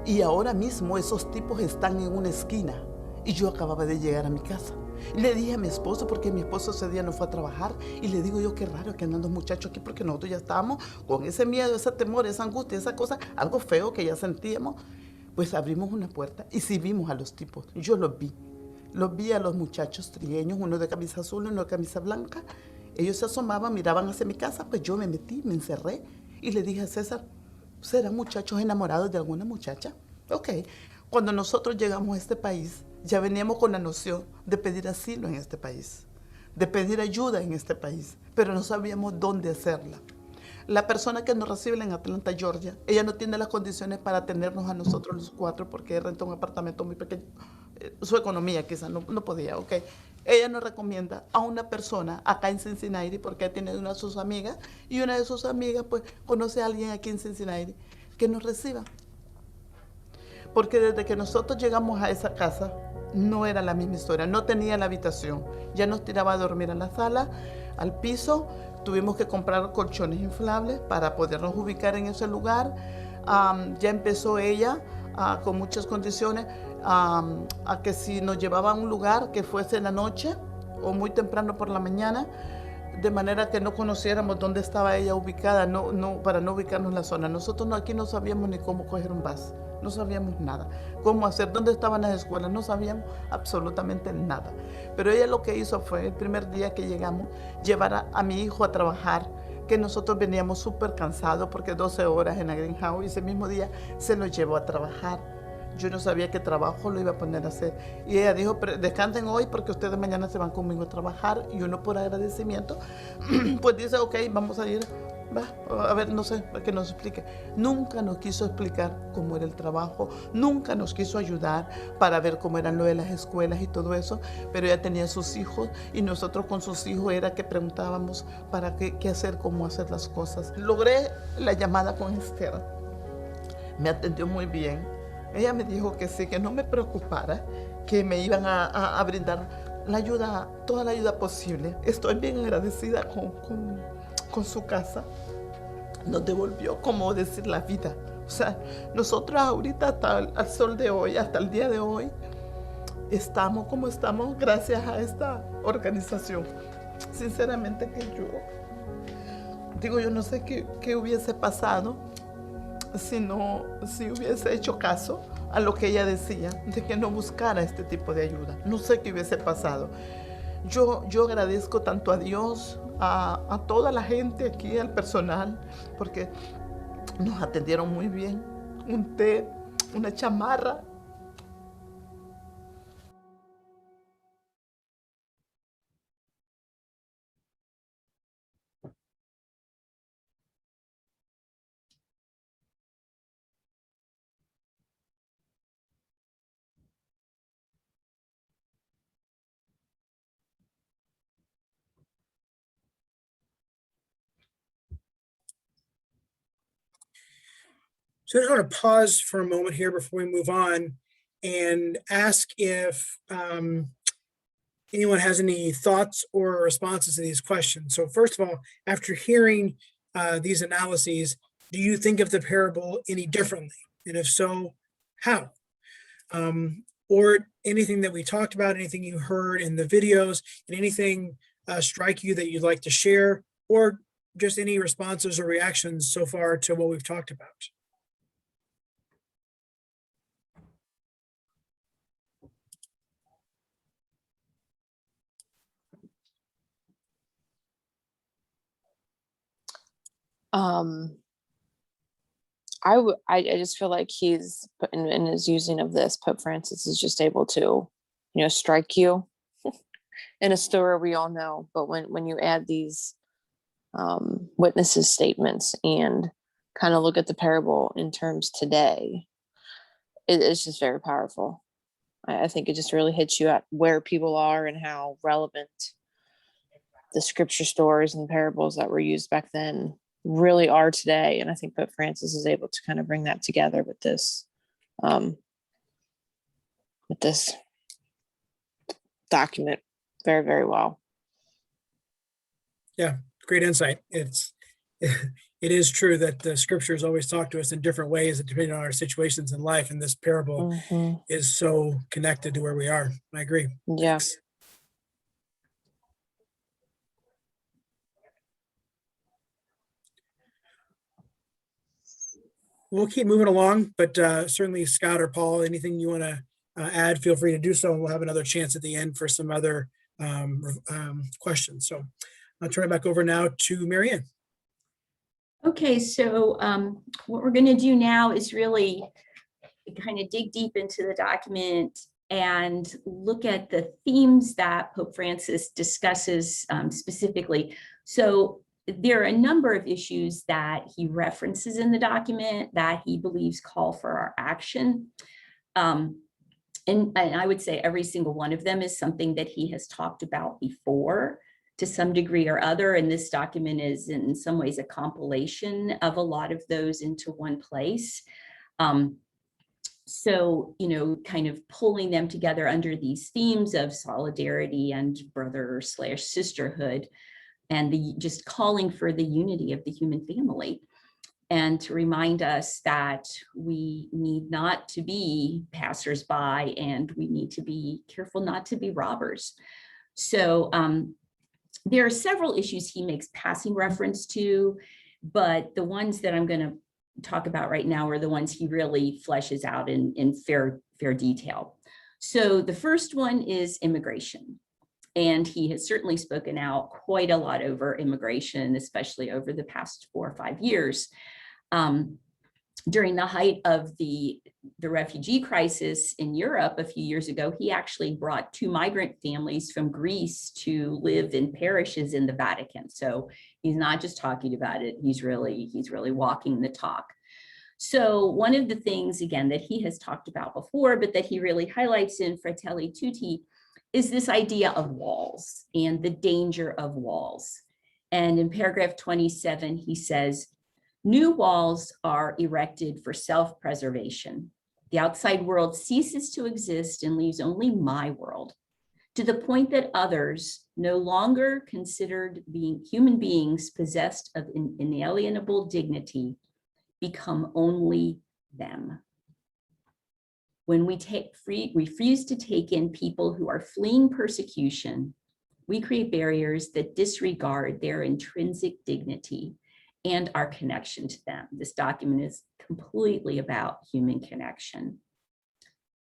Y ahora mismo esos tipos están en una esquina y yo acababa de llegar a mi casa. Le dije a mi esposo, porque mi esposo ese día no fue a trabajar, y le digo yo, qué raro que andan 2 muchachos aquí, porque nosotros ya estábamos con ese miedo, ese temor, esa angustia, esa cosa, algo feo que ya sentíamos. Pues abrimos una puerta y sí vimos a los tipos. Yo los vi a los muchachos trigueños, uno de camisa azul y uno de camisa blanca. Ellos se asomaban, miraban hacia mi casa, pues yo me metí, me encerré y le dije a César, ¿serán muchachos enamorados de alguna muchacha? Ok. Cuando nosotros llegamos a este país, ya veníamos con la noción de pedir asilo en este país, de pedir ayuda en este país, pero no sabíamos dónde hacerla. La persona que nos recibe en Atlanta, Georgia, ella no tiene las condiciones para tenernos a nosotros los 4 porque renta un apartamento muy pequeño su economía quizás no podía, ¿ok? Ella nos recomienda a una persona acá en Cincinnati, porque tiene una de sus amigas, y una de sus amigas pues conoce a alguien aquí en Cincinnati que nos reciba. Porque desde que nosotros llegamos a esa casa, no era la misma historia, no tenía la habitación. Ya nos tiraba a dormir a la sala, al piso, tuvimos que comprar colchones inflables para podernos ubicar en ese lugar. Ya empezó ella con muchas condiciones a que si nos llevaba a un lugar que fuese en la noche o muy temprano por la mañana, de manera que no conociéramos dónde estaba ella ubicada, para no ubicarnos en la zona. Nosotros aquí no sabíamos ni cómo coger un bus, no sabíamos nada, cómo hacer, dónde estaban las escuelas, no sabíamos absolutamente nada. Pero ella lo que hizo fue, el primer día que llegamos, llevar a mi hijo a trabajar, que nosotros veníamos súper cansados porque 12 horas en la greenhouse, y ese mismo día se lo llevó a trabajar. Yo no sabía qué trabajo lo iba a poner a hacer. Y ella dijo, descansen hoy porque ustedes mañana se van conmigo a trabajar. Y uno por agradecimiento, pues dice, ok, vamos a ir. Va, a ver, no sé, que nos explique. Nunca nos quiso explicar cómo era el trabajo. Nunca nos quiso ayudar para ver cómo eran lo de las escuelas y todo eso. Pero ella tenía sus hijos y nosotros con sus hijos era que preguntábamos para qué hacer, cómo hacer las cosas. Logré la llamada con Esther. Me atendió muy bien. Ella me dijo que sí, que no me preocupara, que me iban a brindar la ayuda, toda la ayuda posible. Estoy bien agradecida con su casa. Nos devolvió, como decir, la vida. O sea, nosotros ahorita hasta al sol de hoy, hasta el día de hoy, estamos como estamos gracias a esta organización. Sinceramente que yo no sé qué hubiese pasado si hubiese hecho caso a lo que ella decía, de que no buscara este tipo de ayuda. No sé qué hubiese pasado. Yo agradezco tanto a Dios, a toda la gente aquí, al personal, porque nos atendieron muy bien. Un té, una chamarra. So I just want to pause for a moment here before we move on and ask if anyone has any thoughts or responses to these questions. So first of all, after hearing these analyses, do you think of the parable any differently? And if so, how? Or anything that we talked about, anything you heard in the videos, and anything strike you that you'd like to share, or just any responses or reactions so far to what we've talked about? I just feel like he's in his using of this, Pope Francis is just able to, strike you in a story we all know. But when you add these witnesses' statements and kind of look at the parable in terms today, it's just very powerful. I think it just really hits you at where people are and how relevant the scripture stories and parables that were used back then really are today. And I think Pope Francis is able to kind of bring that together with this document very, very well. Yeah, great insight. It is true that the scriptures always talk to us in different ways depending on our situations in life, and this parable is so connected to where we are. I agree. Yeah. Thanks. We'll keep moving along, but certainly Scott or Paul, anything you want to add, feel free to do so. And we'll have another chance at the end for some other questions. So I'll turn it back over now to Marianne. Okay, so what we're going to do now is really kind of dig deep into the document and look at the themes that Pope Francis discusses specifically. So there are a number of issues that he references in the document that he believes call for our action. And I would say every single one of them is something that he has talked about before to some degree or other. And this document is in some ways a compilation of a lot of those into one place. So, kind of pulling them together under these themes of solidarity and brother/sisterhood, and just calling for the unity of the human family, and to remind us that we need not to be passersby, and we need to be careful not to be robbers. So there are several issues he makes passing reference to, but the ones that I'm going to talk about right now are the ones he really fleshes out in fair detail. So the first one is immigration. And he has certainly spoken out quite a lot over immigration, especially over the past 4 or 5 years. During the height of the refugee crisis in Europe a few years ago, he actually brought 2 migrant families from Greece to live in parishes in the Vatican. So he's not just talking about it, he's really walking the talk. So one of the things, again, that he has talked about before, but that he really highlights in Fratelli, Tutti, is this idea of walls and the danger of walls. And in paragraph 27, he says, "New walls are erected for self-preservation. The outside world ceases to exist and leaves only my world, to the point that others, no longer considered being human beings possessed of inalienable dignity, become only them. When we refuse to take in people who are fleeing persecution, we create barriers that disregard their intrinsic dignity and our connection to them." This document is completely about human connection.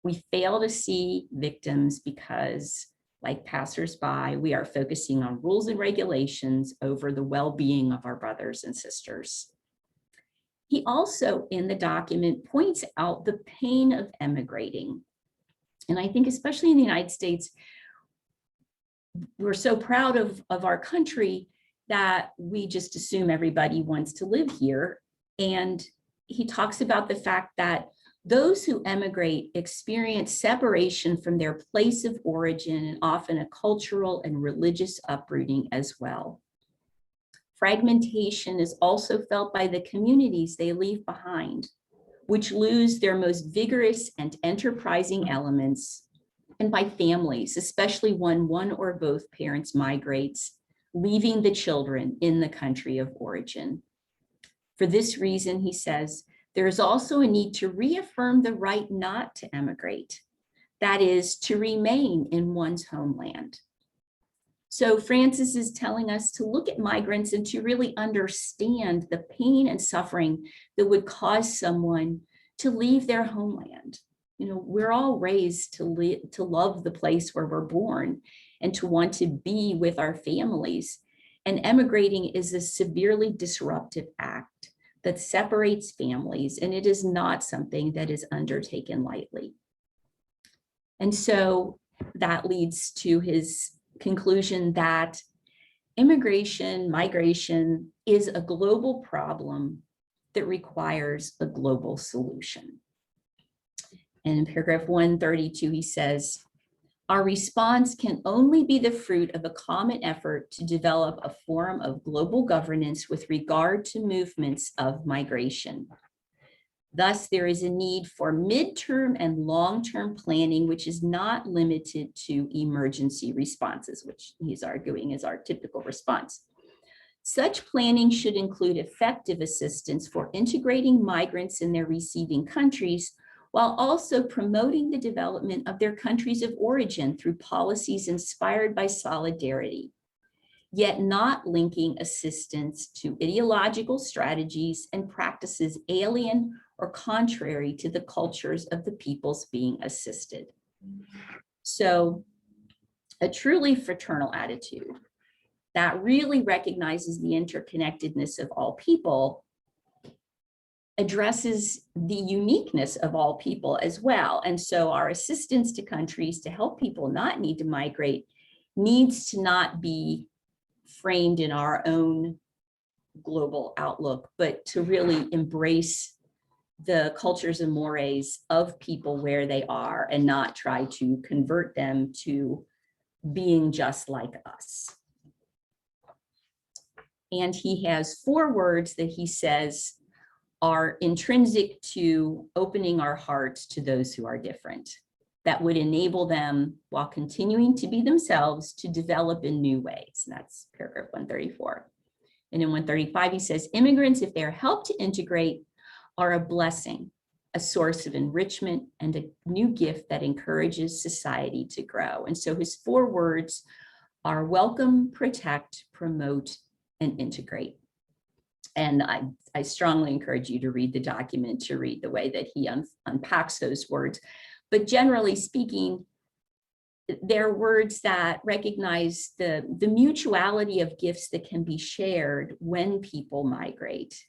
We fail to see victims because, like passersby, we are focusing on rules and regulations over the well-being of our brothers and sisters. He also, in the document, points out the pain of emigrating. And I think especially in the United States, we're so proud of our country that we just assume everybody wants to live here. And he talks about the fact that those who emigrate experience separation from their place of origin and often a cultural and religious uprooting as well. Fragmentation is also felt by the communities they leave behind, which lose their most vigorous and enterprising elements, and by families, especially when one or both parents migrates, leaving the children in the country of origin. For this reason, he says, there is also a need to reaffirm the right not to emigrate, that is, to remain in one's homeland. So Francis is telling us to look at migrants and to really understand the pain and suffering that would cause someone to leave their homeland. We're all raised to love the place where we're born and to want to be with our families. And emigrating is a severely disruptive act that separates families, and it is not something that is undertaken lightly. And so that leads to his conclusion that migration is a global problem that requires a global solution. And in paragraph 132, he says, our response can only be the fruit of a common effort to develop a form of global governance with regard to movements of migration. Thus, there is a need for midterm and long-term planning, which is not limited to emergency responses, which he's arguing is our typical response. Such planning should include effective assistance for integrating migrants in their receiving countries, while also promoting the development of their countries of origin through policies inspired by solidarity, yet not linking assistance to ideological strategies and practices alien or contrary to the cultures of the peoples being assisted. So a truly fraternal attitude that really recognizes the interconnectedness of all people addresses the uniqueness of all people as well. And so our assistance to countries to help people not need to migrate needs to not be framed in our own global outlook, but to really embrace the cultures and mores of people where they are and not try to convert them to being just like us. And he has 4 words that he says are intrinsic to opening our hearts to those who are different, that would enable them, while continuing to be themselves, to develop in new ways. And that's paragraph 134. And in 135, he says, immigrants, if they are helped to integrate, are a blessing, a source of enrichment, and a new gift that encourages society to grow. And so his 4 words are welcome, protect, promote, and integrate. And I strongly encourage you to read the document, to read the way that he unpacks those words. But generally speaking, they're words that recognize the mutuality of gifts that can be shared when people migrate,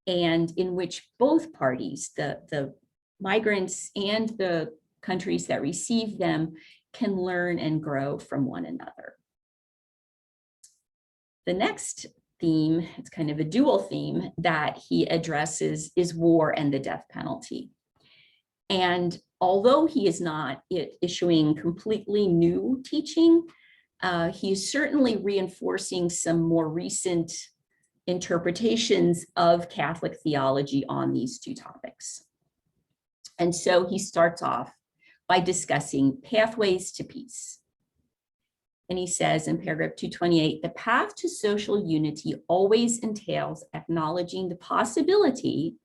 and in which both parties, the migrants and the countries that receive them, can learn and grow from one another. The next theme, it's kind of a dual theme that he addresses, is war and the death penalty. And although he is not issuing completely new teaching, he is certainly reinforcing some more recent interpretations of Catholic theology on these 2 topics. And so he starts off by discussing pathways to peace. And he says in paragraph 228, the path to social unity always entails acknowledging the possibility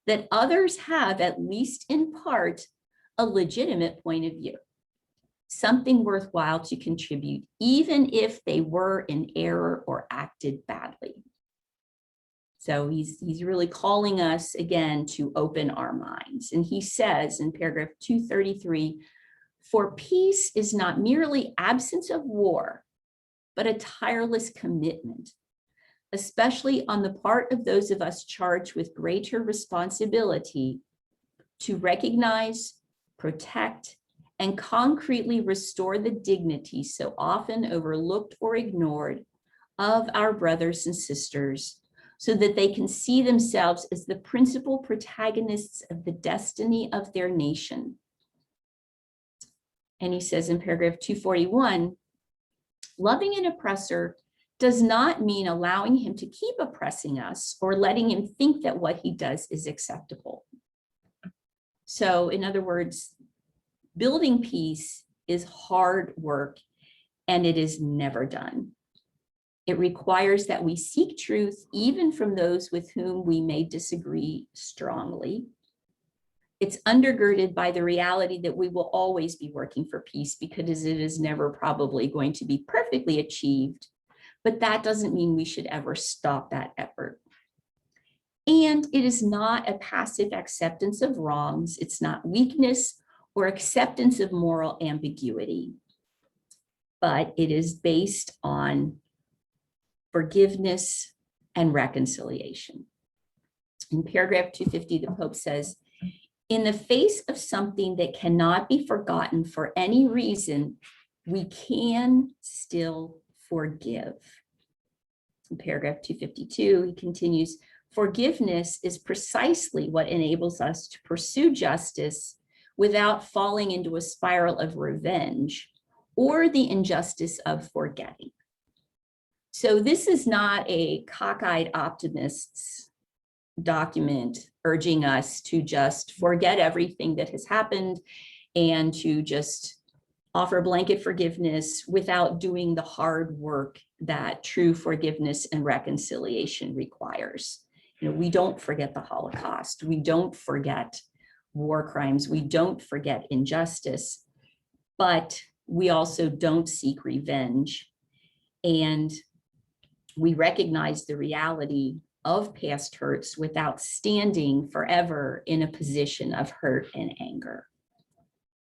that others have, at least in part, a legitimate point of view, something worthwhile to contribute, even if they were in error or acted badly. So he's really calling us again to open our minds. And he says in paragraph 233, for peace is not merely absence of war, but a tireless commitment, especially on the part of those of us charged with greater responsibility to recognize, protect, and concretely restore the dignity so often overlooked or ignored of our brothers and sisters, so that they can see themselves as the principal protagonists of the destiny of their nation. And he says in paragraph 241, loving an oppressor does not mean allowing him to keep oppressing us or letting him think that what he does is acceptable. So in other words, building peace is hard work, and it is never done. It requires that we seek truth even from those with whom we may disagree strongly. It's undergirded by the reality that we will always be working for peace, because it is never probably going to be perfectly achieved, but that doesn't mean we should ever stop that effort. And it is not a passive acceptance of wrongs. It's not weakness or acceptance of moral ambiguity, but it is based on forgiveness and reconciliation. In paragraph 250, the Pope says, in the face of something that cannot be forgotten for any reason, we can still forgive. In paragraph 252, he continues, forgiveness is precisely what enables us to pursue justice without falling into a spiral of revenge or the injustice of forgetting. So this is not a cockeyed optimist's document urging us to just forget everything that has happened and to just offer blanket forgiveness without doing the hard work that true forgiveness and reconciliation requires. You know, we don't forget the Holocaust. We don't forget war crimes. We don't forget injustice, but we also don't seek revenge. And we recognize the reality of past hurts without standing forever in a position of hurt and anger.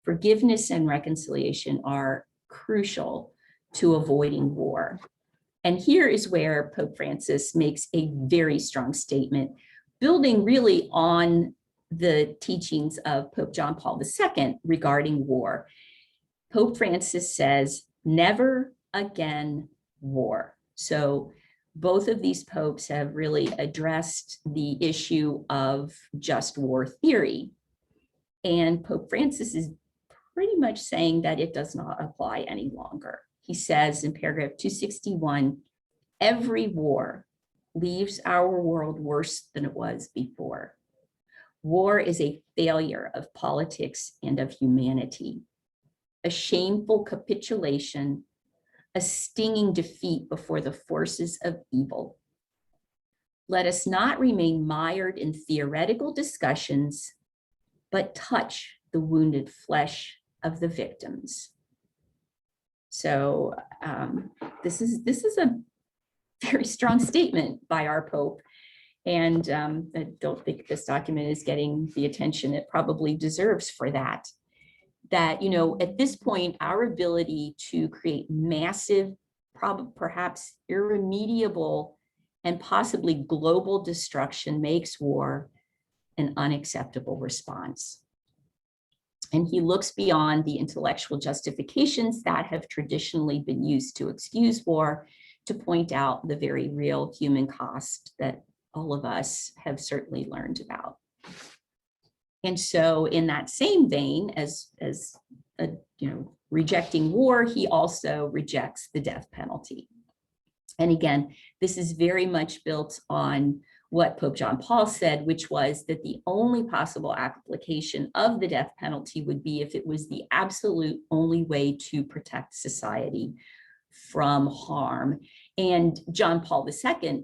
Forgiveness and reconciliation are crucial to avoiding war. And here is where Pope Francis makes a very strong statement, building really on the teachings of Pope John Paul II regarding war. Pope Francis says, never again war. So both of these popes have really addressed the issue of just war theory. And Pope Francis is pretty much saying that it does not apply any longer. He says in paragraph 261, every war leaves our world worse than it was before. War is a failure of politics and of humanity, a shameful capitulation, a stinging defeat before the forces of evil. Let us not remain mired in theoretical discussions, but touch the wounded flesh of the victims. So this is a very strong statement by our Pope. And I don't think this document is getting the attention it probably deserves for that. That, at this point, our ability to create massive, perhaps irremediable, and possibly global destruction makes war an unacceptable response. And he looks beyond the intellectual justifications that have traditionally been used to excuse war to point out the very real human cost that all of us have certainly learned about. And so in that same vein as rejecting war, he also rejects the death penalty. And again, this is very much built on what Pope John Paul said, which was that the only possible application of the death penalty would be if it was the absolute only way to protect society from harm. And John Paul II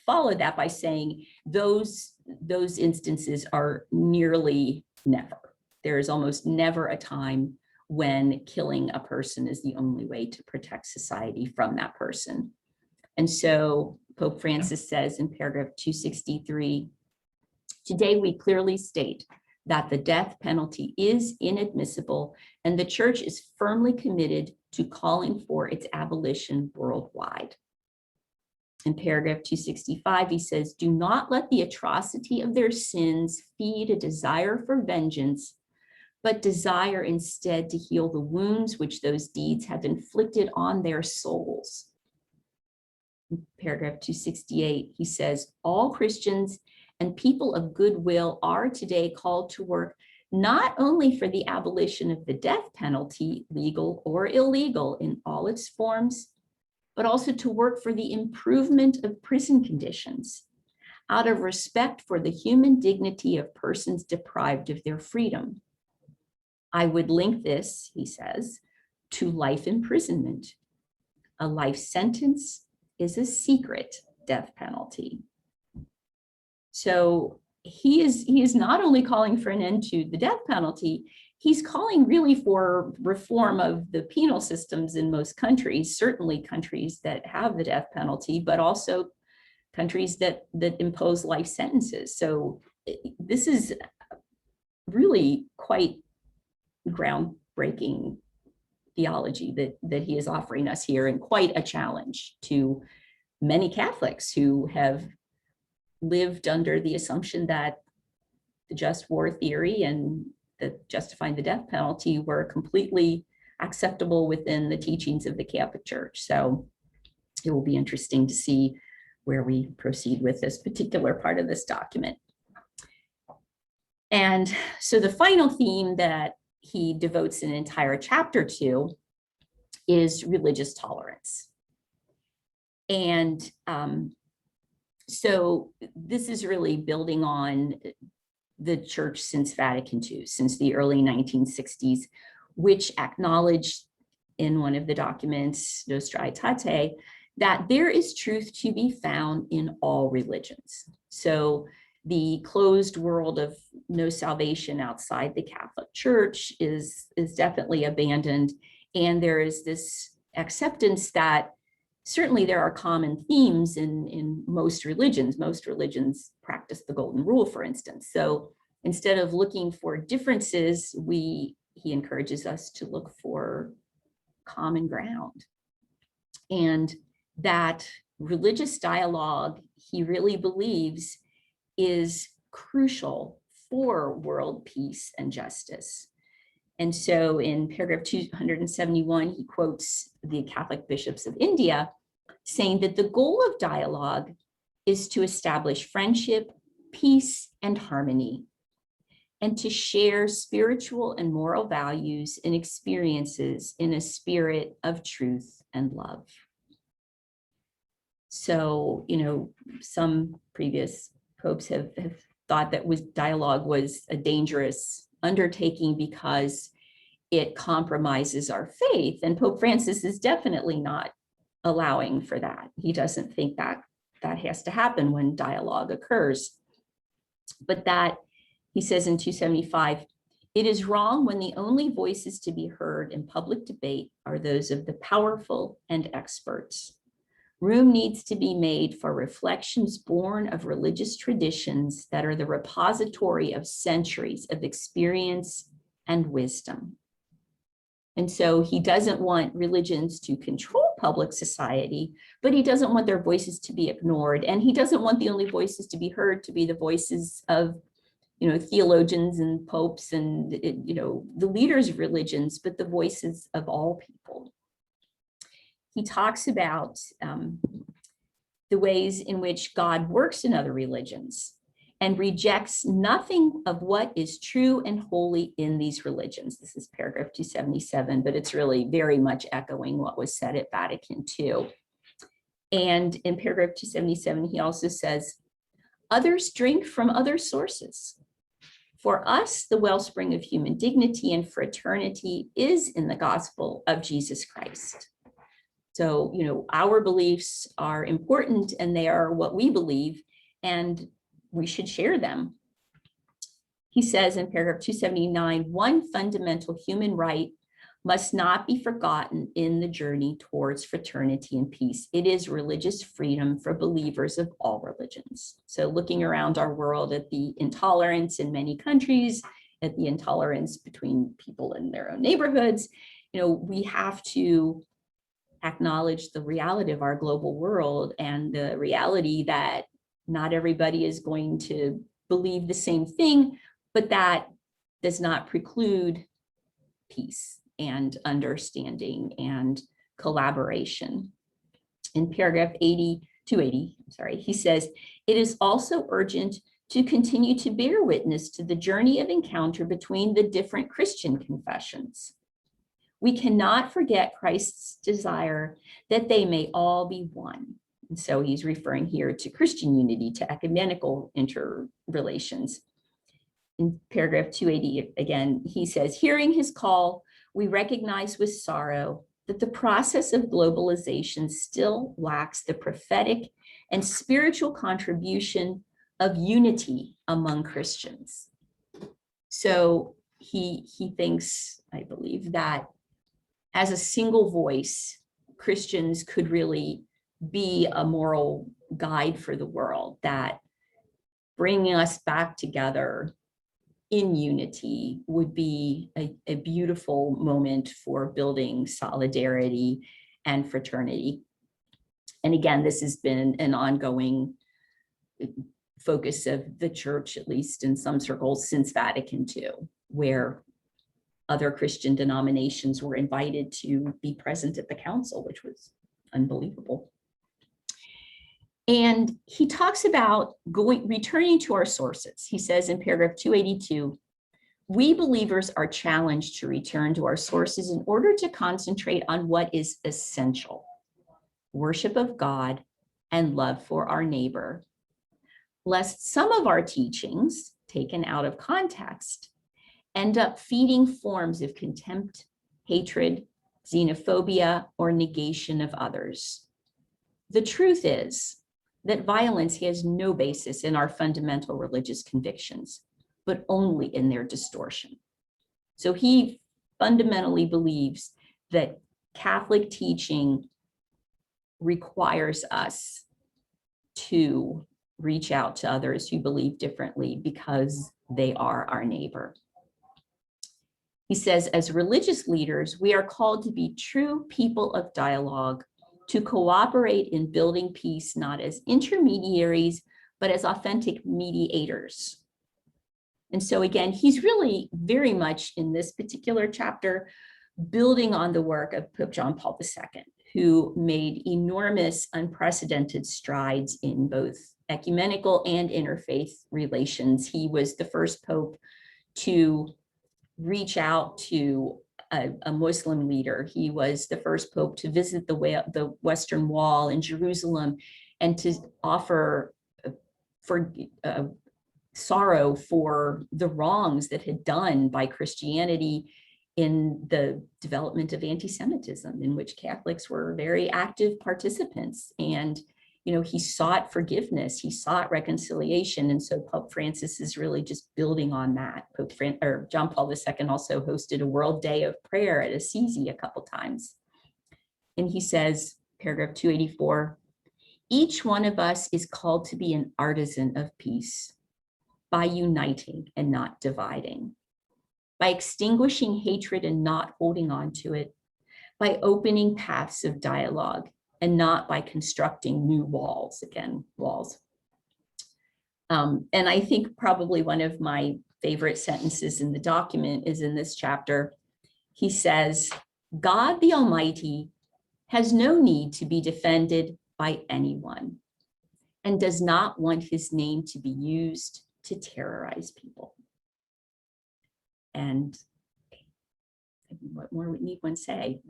followed that by saying those instances are nearly never. There is almost never a time when killing a person is the only way to protect society from that person. And so Pope Francis says in paragraph 263, today we clearly state that the death penalty is inadmissible and the Church is firmly committed to calling for its abolition worldwide. In paragraph 265, he says, do not let the atrocity of their sins feed a desire for vengeance, but desire instead to heal the wounds which those deeds have inflicted on their souls. In paragraph 268, he says, all Christians and people of goodwill are today called to work not only for the abolition of the death penalty, legal or illegal in all its forms, but also to work for the improvement of prison conditions out of respect for the human dignity of persons deprived of their freedom. I would link this, he says, to life imprisonment. A life sentence is a secret death penalty. So he is not only calling for an end to the death penalty, he's calling really for reform of the penal systems in most countries, certainly countries that have the death penalty, but also countries that impose life sentences. So this is really quite groundbreaking theology that he is offering us here, and quite a challenge to many Catholics who have lived under the assumption that the just war theory and that justifying the death penalty were completely acceptable within the teachings of the Catholic Church. So it will be interesting to see where we proceed with this particular part of this document. And so the final theme that he devotes an entire chapter to is religious tolerance. And so this is really building on the Church since Vatican II, since the early 1960s, which acknowledged in one of the documents, Nostra Aetate, that there is truth to be found in all religions. So the closed world of no salvation outside the Catholic Church is definitely abandoned. And there is this acceptance that certainly there are common themes in most religions. Most religions practice the golden rule, for instance. So instead of looking for differences, he encourages us to look for common ground. And that religious dialogue, he really believes, is crucial for world peace and justice. And so in paragraph 271, he quotes the Catholic bishops of India, saying that the goal of dialogue is to establish friendship, peace, and harmony, and to share spiritual and moral values and experiences in a spirit of truth and love. So, some previous popes have thought that dialogue was a dangerous undertaking because it compromises our faith. And Pope Francis is definitely not allowing for that. He doesn't think that has to happen when dialogue occurs. But that, he says in 275, it is wrong when the only voices to be heard in public debate are those of the powerful and experts. Room needs to be made for reflections born of religious traditions that are the repository of centuries of experience and wisdom. And so he doesn't want religions to control public society, but he doesn't want their voices to be ignored. And he doesn't want the only voices to be heard to be the voices of, theologians and popes and, the leaders of religions, but the voices of all people. He talks about the ways in which God works in other religions and rejects nothing of what is true and holy in these religions. This is paragraph 277, but it's really very much echoing what was said at Vatican II. And in paragraph 277, he also says, others drink from other sources. For us, the wellspring of human dignity and fraternity is in the gospel of Jesus Christ. So, our beliefs are important and they are what we believe, and we should share them. He says in paragraph 279, one fundamental human right must not be forgotten in the journey towards fraternity and peace. It is religious freedom for believers of all religions. So looking around our world at the intolerance in many countries, at the intolerance between people in their own neighborhoods, we have to acknowledge the reality of our global world and the reality that not everybody is going to believe the same thing, but that does not preclude peace and understanding and collaboration. In paragraph 280, he says, it is also urgent to continue to bear witness to the journey of encounter between the different Christian confessions. We cannot forget Christ's desire that they may all be one. And so he's referring here to Christian unity, to ecumenical interrelations. In paragraph 280, again, he says, hearing his call, we recognize with sorrow that the process of globalization still lacks the prophetic and spiritual contribution of unity among Christians. So he thinks, I believe, that as a single voice, Christians could really be a moral guide for the world, that bringing us back together in unity would be a beautiful moment for building solidarity and fraternity. And again, this has been an ongoing focus of the church, at least in some circles, since Vatican II, where other Christian denominations were invited to be present at the council, which was unbelievable. And he talks about returning to our sources. He says in paragraph 282, we believers are challenged to return to our sources in order to concentrate on what is essential: worship of God and love for our neighbor, lest some of our teachings, taken out of context, end up feeding forms of contempt, hatred, xenophobia, or negation of others. The truth is that violence has no basis in our fundamental religious convictions, but only in their distortion. So he fundamentally believes that Catholic teaching requires us to reach out to others who believe differently because they are our neighbor. He says, as religious leaders, we are called to be true people of dialogue, to cooperate in building peace, not as intermediaries, but as authentic mediators. And so again, he's really very much in this particular chapter building on the work of Pope John Paul II, who made enormous, unprecedented strides in both ecumenical and interfaith relations. He was the first pope to reach out to a Muslim leader. He was the first pope to visit the Western Wall in Jerusalem and to offer sorrow for the wrongs that had done by Christianity in the development of anti-Semitism, in which Catholics were very active participants. And he sought forgiveness, he sought reconciliation. And so Pope Francis is really just building on that. John Paul II also hosted a World Day of Prayer at Assisi a couple times. And he says, paragraph 284, each one of us is called to be an artisan of peace by uniting and not dividing, by extinguishing hatred and not holding on to it, by opening paths of dialogue and not by constructing new walls, again, walls. And I think probably one of my favorite sentences in the document is in this chapter. He says, God the Almighty has no need to be defended by anyone and does not want his name to be used to terrorize people. And what more need one say?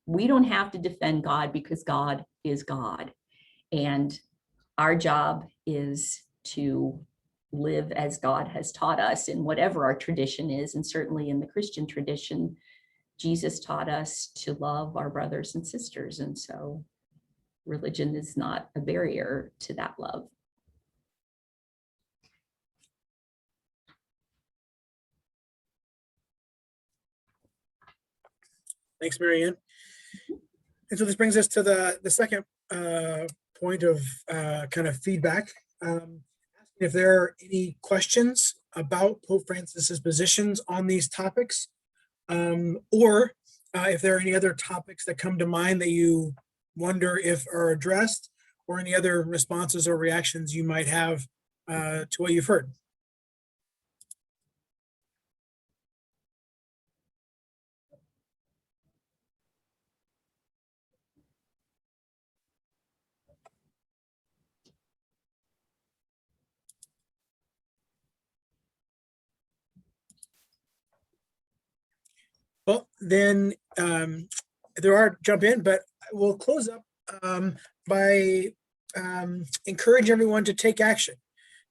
We don't have to defend God because God is God. And our job is to live as God has taught us in whatever our tradition is. And certainly in the Christian tradition, Jesus taught us to love our brothers and sisters. And so religion is not a barrier to that love. Thanks, Marianne. And so this brings us to the second point of kind of feedback. Asking if there are any questions about Pope Francis's positions on these topics, or if there are any other topics that come to mind that you wonder if are addressed, or any other responses or reactions you might have to what you've heard. Well, then there are jump in, but we'll close up by encourage everyone to take action.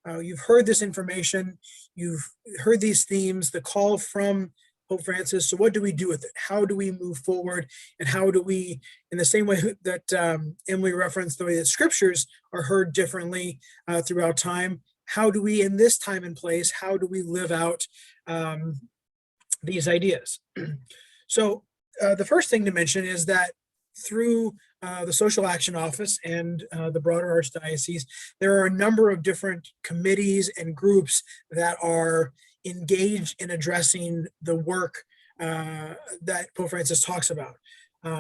You've heard this information, you've heard these themes, the call from Pope Francis. So what do we do with it? How do we move forward? And how do we, in the same way that Emily referenced, the way that scriptures are heard differently throughout time, how do we, in this time and place, how do we live out these ideas? So the first thing to mention is that through the Social Action Office and the broader Archdiocese, there are a number of different committees and groups that are engaged in addressing the work that Pope Francis talks about. We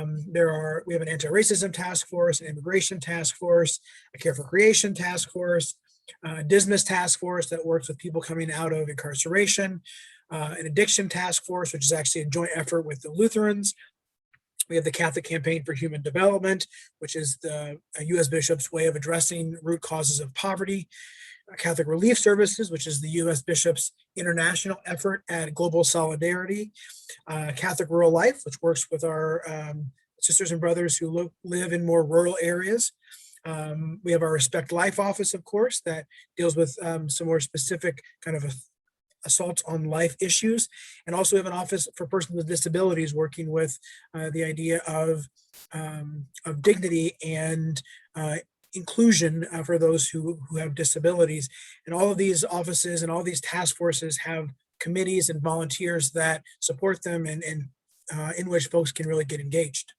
have an anti-racism task force, an immigration task force, a care for creation task force, a Dismas task force that works with people coming out of incarceration, an addiction task force, which is actually a joint effort with the Lutherans. We have the Catholic Campaign for Human Development, which is the U.S. Bishop's way of addressing root causes of poverty. Catholic Relief Services, which is the U.S. Bishop's international effort at global solidarity. Catholic Rural Life, which works with our sisters and brothers who live in more rural areas. We have our Respect Life office, of course, that deals with some more specific kind of assaults on life issues. And also we have an office for persons with disabilities working with the idea of dignity and inclusion for those who have disabilities. And all of these offices and all these task forces have committees and volunteers that support them and in which folks can really get engaged.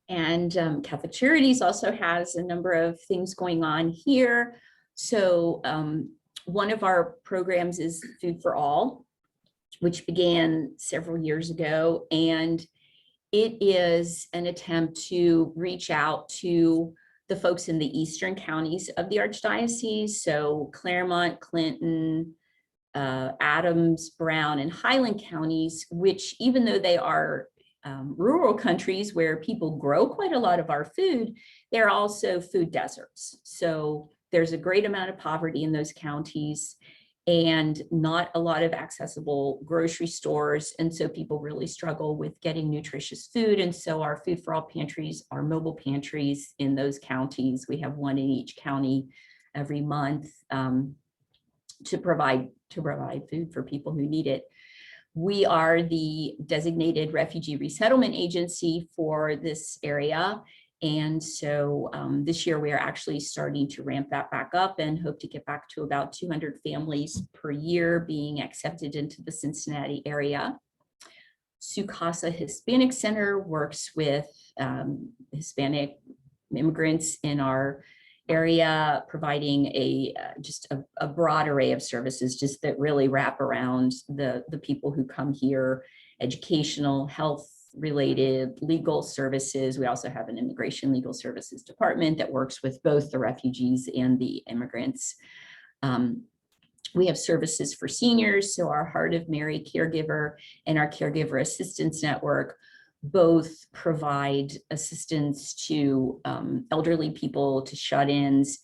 And Catholic Charities also has a number of things going on here. So one of our programs is Food for All, which began several years ago. And it is an attempt to reach out to the folks in the eastern counties of the Archdiocese. So Claremont, Clinton, Adams, Brown, and Highland counties, which even though they are rural countries where people grow quite a lot of our food, there are also food deserts. So there's a great amount of poverty in those counties and not a lot of accessible grocery stores. And so people really struggle with getting nutritious food. And so our Food for All pantries are mobile pantries in those counties. We have one in each county every month to provide food for people who need it. We are the designated refugee resettlement agency for this area. And so this year we are actually starting to ramp that back up and hope to get back to about 200 families per year being accepted into the Cincinnati area. Su Casa Hispanic Center works with Hispanic immigrants in our area, providing just a broad array of services just that really wrap around the people who come here, educational, health related, legal services. We also have an immigration legal services department that works with both the refugees and the immigrants. We have services for seniors, so our Heart of Mary caregiver and our caregiver assistance network both provide assistance to elderly people, to shut-ins.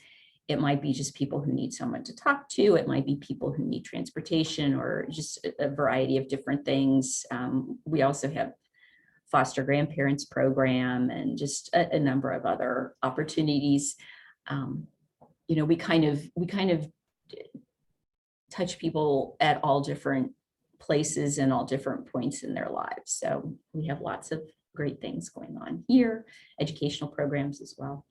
It might be just people who need someone to talk to. It might be people who need transportation or just a variety of different things. We also have foster grandparents program and just a number of other opportunities. You know, we kind of touch people at all different places and all different points in their lives. So we have lots of great things going on here, educational programs as well.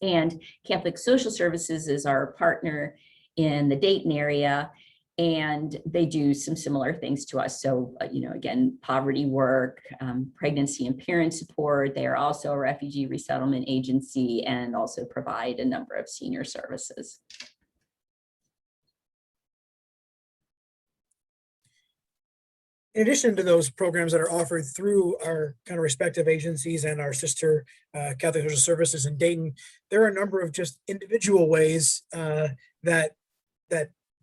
And Catholic Social Services is our partner in the Dayton area, and they do some similar things to us. So, you know, again, poverty work, pregnancy and parent support. They are also a refugee resettlement agency and also provide a number of senior services. In addition to those programs that are offered through our kind of respective agencies and our sister Catholic Social Services in Dayton, there are a number of just individual ways that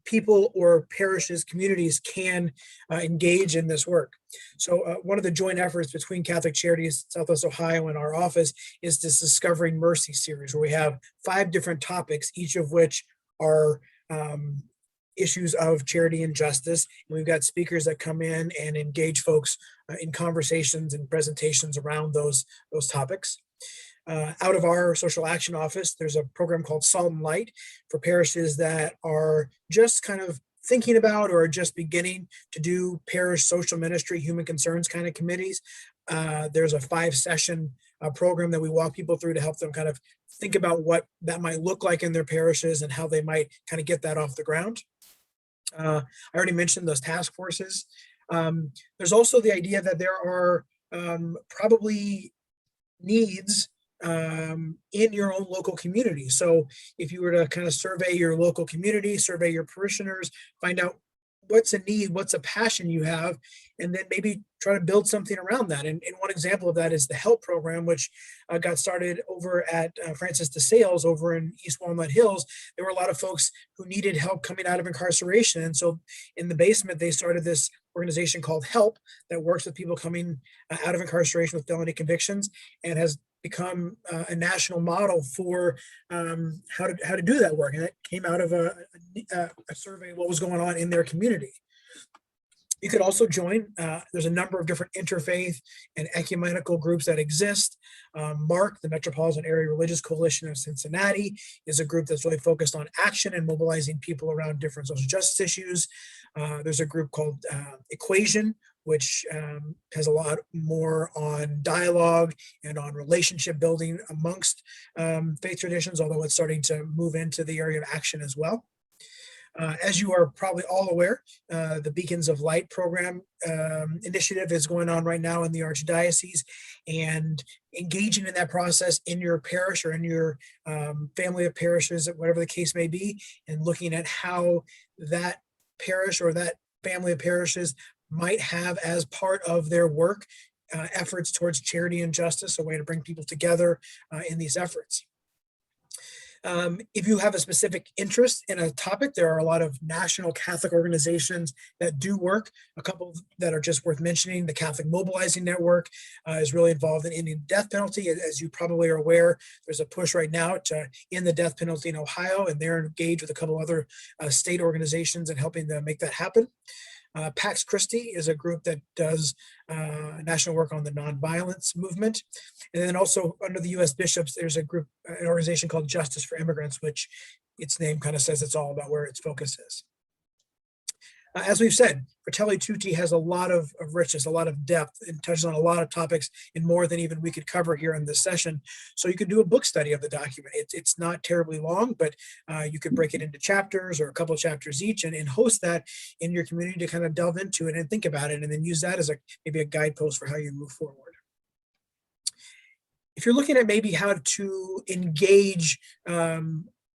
people or parishes, communities can engage in this work. So one of the joint efforts between Catholic Charities Southwest Ohio and our office is this Discovering Mercy series, where we have 5 different topics, each of which are issues of charity and justice. And we've got speakers that come in and engage folks in conversations and presentations around those topics. Out of our social action office, there's a program called Salt and Light for parishes that are just kind of thinking about or just beginning to do parish social ministry, human concerns kind of committees. There's a 5-session program that we walk people through to help them kind of think about what that might look like in their parishes and how they might kind of get that off the ground. I already mentioned those task forces. There's also the idea that there are probably needs in your own local community. So if you were to kind of survey your local community, survey your parishioners, find out what's a need, what's a passion you have, and then maybe try to build something around that. And one example of that is the HELP program, which got started over at Francis de Sales over in East Walnut Hills. There were a lot of folks who needed help coming out of incarceration. And so in the basement, they started this organization called HELP that works with people coming out of incarceration with felony convictions and has become a national model for how to do that work. And it came out of a survey of what was going on in their community. You could also join, there's a number of different interfaith and ecumenical groups that exist. MARC, the Metropolitan Area Religious Coalition of Cincinnati, is a group that's really focused on action and mobilizing people around different social justice issues. There's a group called Equation, which has a lot more on dialogue and on relationship building amongst faith traditions, although it's starting to move into the area of action as well. As you are probably all aware, the Beacons of Light program initiative is going on right now in the Archdiocese, and engaging in that process in your parish or in your family of parishes, whatever the case may be, and looking at how that parish or that family of parishes might have as part of their work efforts towards charity and justice, a way to bring people together in these efforts. If you have a specific interest in a topic, there are a lot of national Catholic organizations that do work. A couple that are just worth mentioning. The Catholic Mobilizing Network is really involved in ending the death penalty. As you probably are aware, there's a push right now to end the death penalty in Ohio, and they're engaged with a couple other state organizations and helping to make that happen. Pax Christi is a group that does national work on the nonviolence movement. And then also under the U.S. bishops, there's a group, an organization called Justice for Immigrants, which its name kind of says it's all about where its focus is. As we've said, Fratelli Tutti has a lot of richness, a lot of depth, and touches on a lot of topics in more than even we could cover here in this session. So you could do a book study of the document. It's not terribly long, but you could break it into chapters or a couple of chapters each and host that in your community to kind of delve into it and think about it, and then use that as maybe a guidepost for how you move forward. If you're looking at maybe how to engage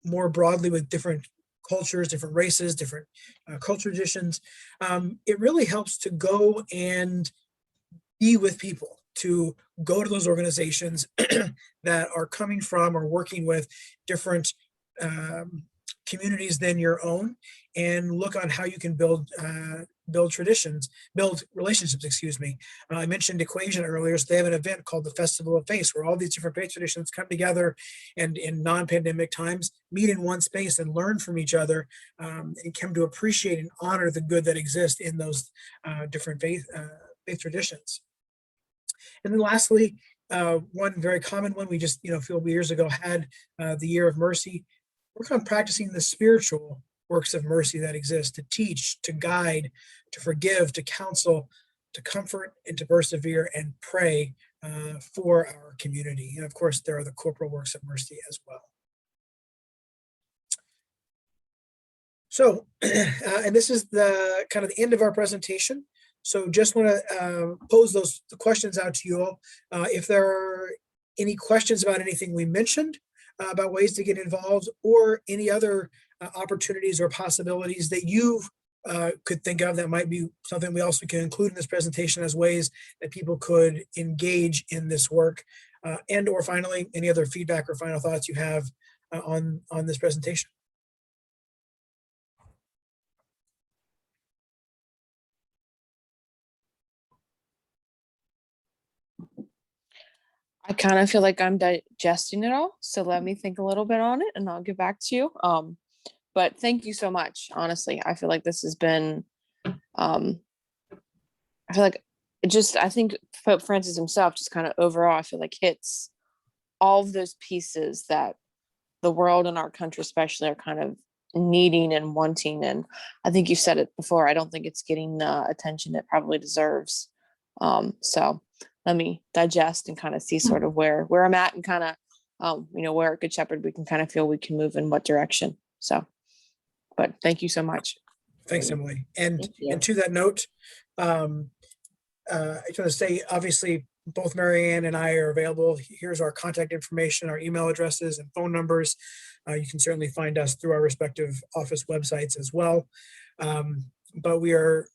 more broadly with different cultures, different races, different culture traditions, it really helps to go and be with people, to go to those organizations that are coming from or working with different communities than your own, and look on how you can build relationships, excuse me. I mentioned Equation earlier, so they have an event called the Festival of Faith, where all these different faith traditions come together and in non-pandemic times meet in one space and learn from each other, and come to appreciate and honor the good that exists in those different faith traditions. And then lastly, one very common one we just a few years ago had, the Year of Mercy. Work on practicing the spiritual works of mercy that exist, to teach, to guide, to forgive, to counsel, to comfort, and to persevere and pray for our community. And of course, there are the corporal works of mercy as well. So, and this is the kind of the end of our presentation. So just want to pose the questions out to you all. If there are any questions about anything we mentioned, about ways to get involved, or any other opportunities or possibilities that you could think of that might be something we also can include in this presentation as ways that people could engage in this work, and or finally, any other feedback or final thoughts you have on this presentation. I kind of feel like I'm digesting it all, so let me think a little bit on it and I'll get back to you. But thank you so much. Honestly, I feel like this has been, I feel like I think Pope Francis himself just kind of overall, I feel like hits all of those pieces that the world and our country especially are kind of needing and wanting. And I think you said it before, I don't think it's getting the attention it probably deserves. So let me digest and kind of see sort of where I'm at, and kind of, where at Good Shepherd we can kind of feel we can move in what direction. So, but thank you so much. Thanks, Emily. And to that note, I just want to say, obviously, both Marianne and I are available. Here's our contact information, our email addresses and phone numbers. You can certainly find us through our respective office websites as well. But we are,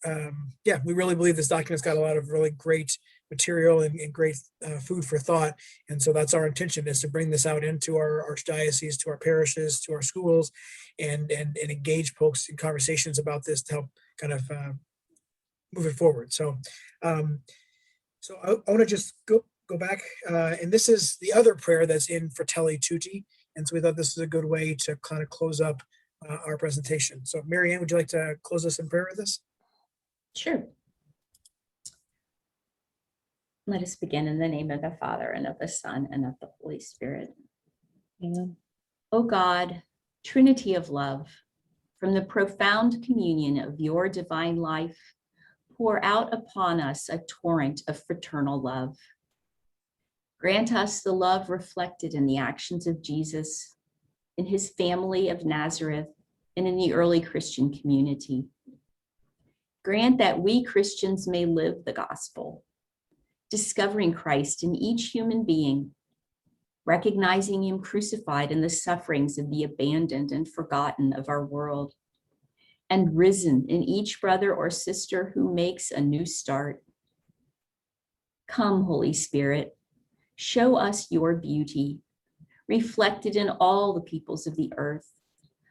we really believe this document's got a lot of really great material and great food for thought. And so that's our intention, is to bring this out into our archdiocese, to our parishes, to our schools, and engage folks in conversations about this to help kind of move it forward. So I want to just go back, and this is the other prayer that's in Fratelli Tutti. And so we thought this is a good way to kind of close up our presentation. So Marianne, would you like to close us in prayer with us? Sure. Let us begin in the name of the Father, and of the Son, and of the Holy Spirit. Amen. O God, Trinity of love, from the profound communion of your divine life, pour out upon us a torrent of fraternal love. Grant us the love reflected in the actions of Jesus, in his family of Nazareth, and in the early Christian community. Grant that we Christians may live the gospel, discovering Christ in each human being, recognizing him crucified in the sufferings of the abandoned and forgotten of our world, and risen in each brother or sister who makes a new start. Come, Holy Spirit, show us your beauty, reflected in all the peoples of the earth,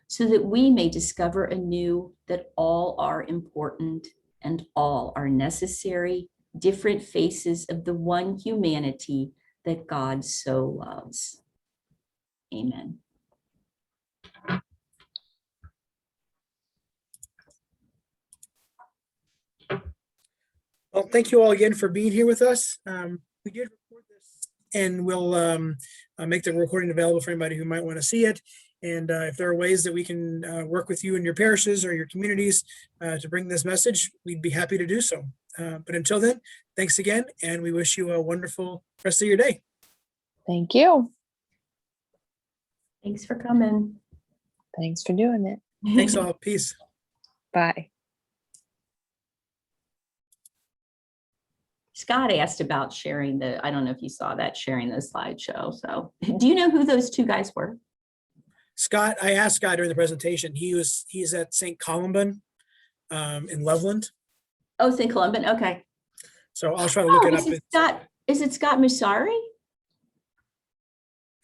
so that we may discover anew that all are important and all are necessary, different faces of the one humanity that God so loves. Amen. Well, thank you all again for being here with us. We did record this, and we'll make the recording available for anybody who might want to see it. And if there are ways that we can work with you in your parishes or your communities to bring this message, we'd be happy to do so. But until then, thanks again, and we wish you a wonderful rest of your day. Thank you. Thanks for coming. Thanks for doing it. Thanks all. Peace. Bye. Scott asked about sharing I don't know if you saw that, sharing the slideshow. So do you know who those two guys were? Scott, I asked Scott during the presentation. He's at St. Columban in Loveland. Oh, St. Columban. Okay. So I'll try to look it up. Is it Scott Musari?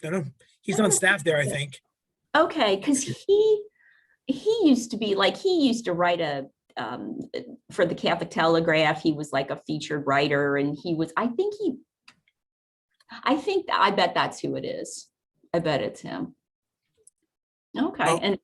I don't know. He's on staff there, I think. Okay, because he used to write for the Catholic Telegraph. He was like a featured writer, and I bet that's who it is. I bet it's him. Okay. Oh. And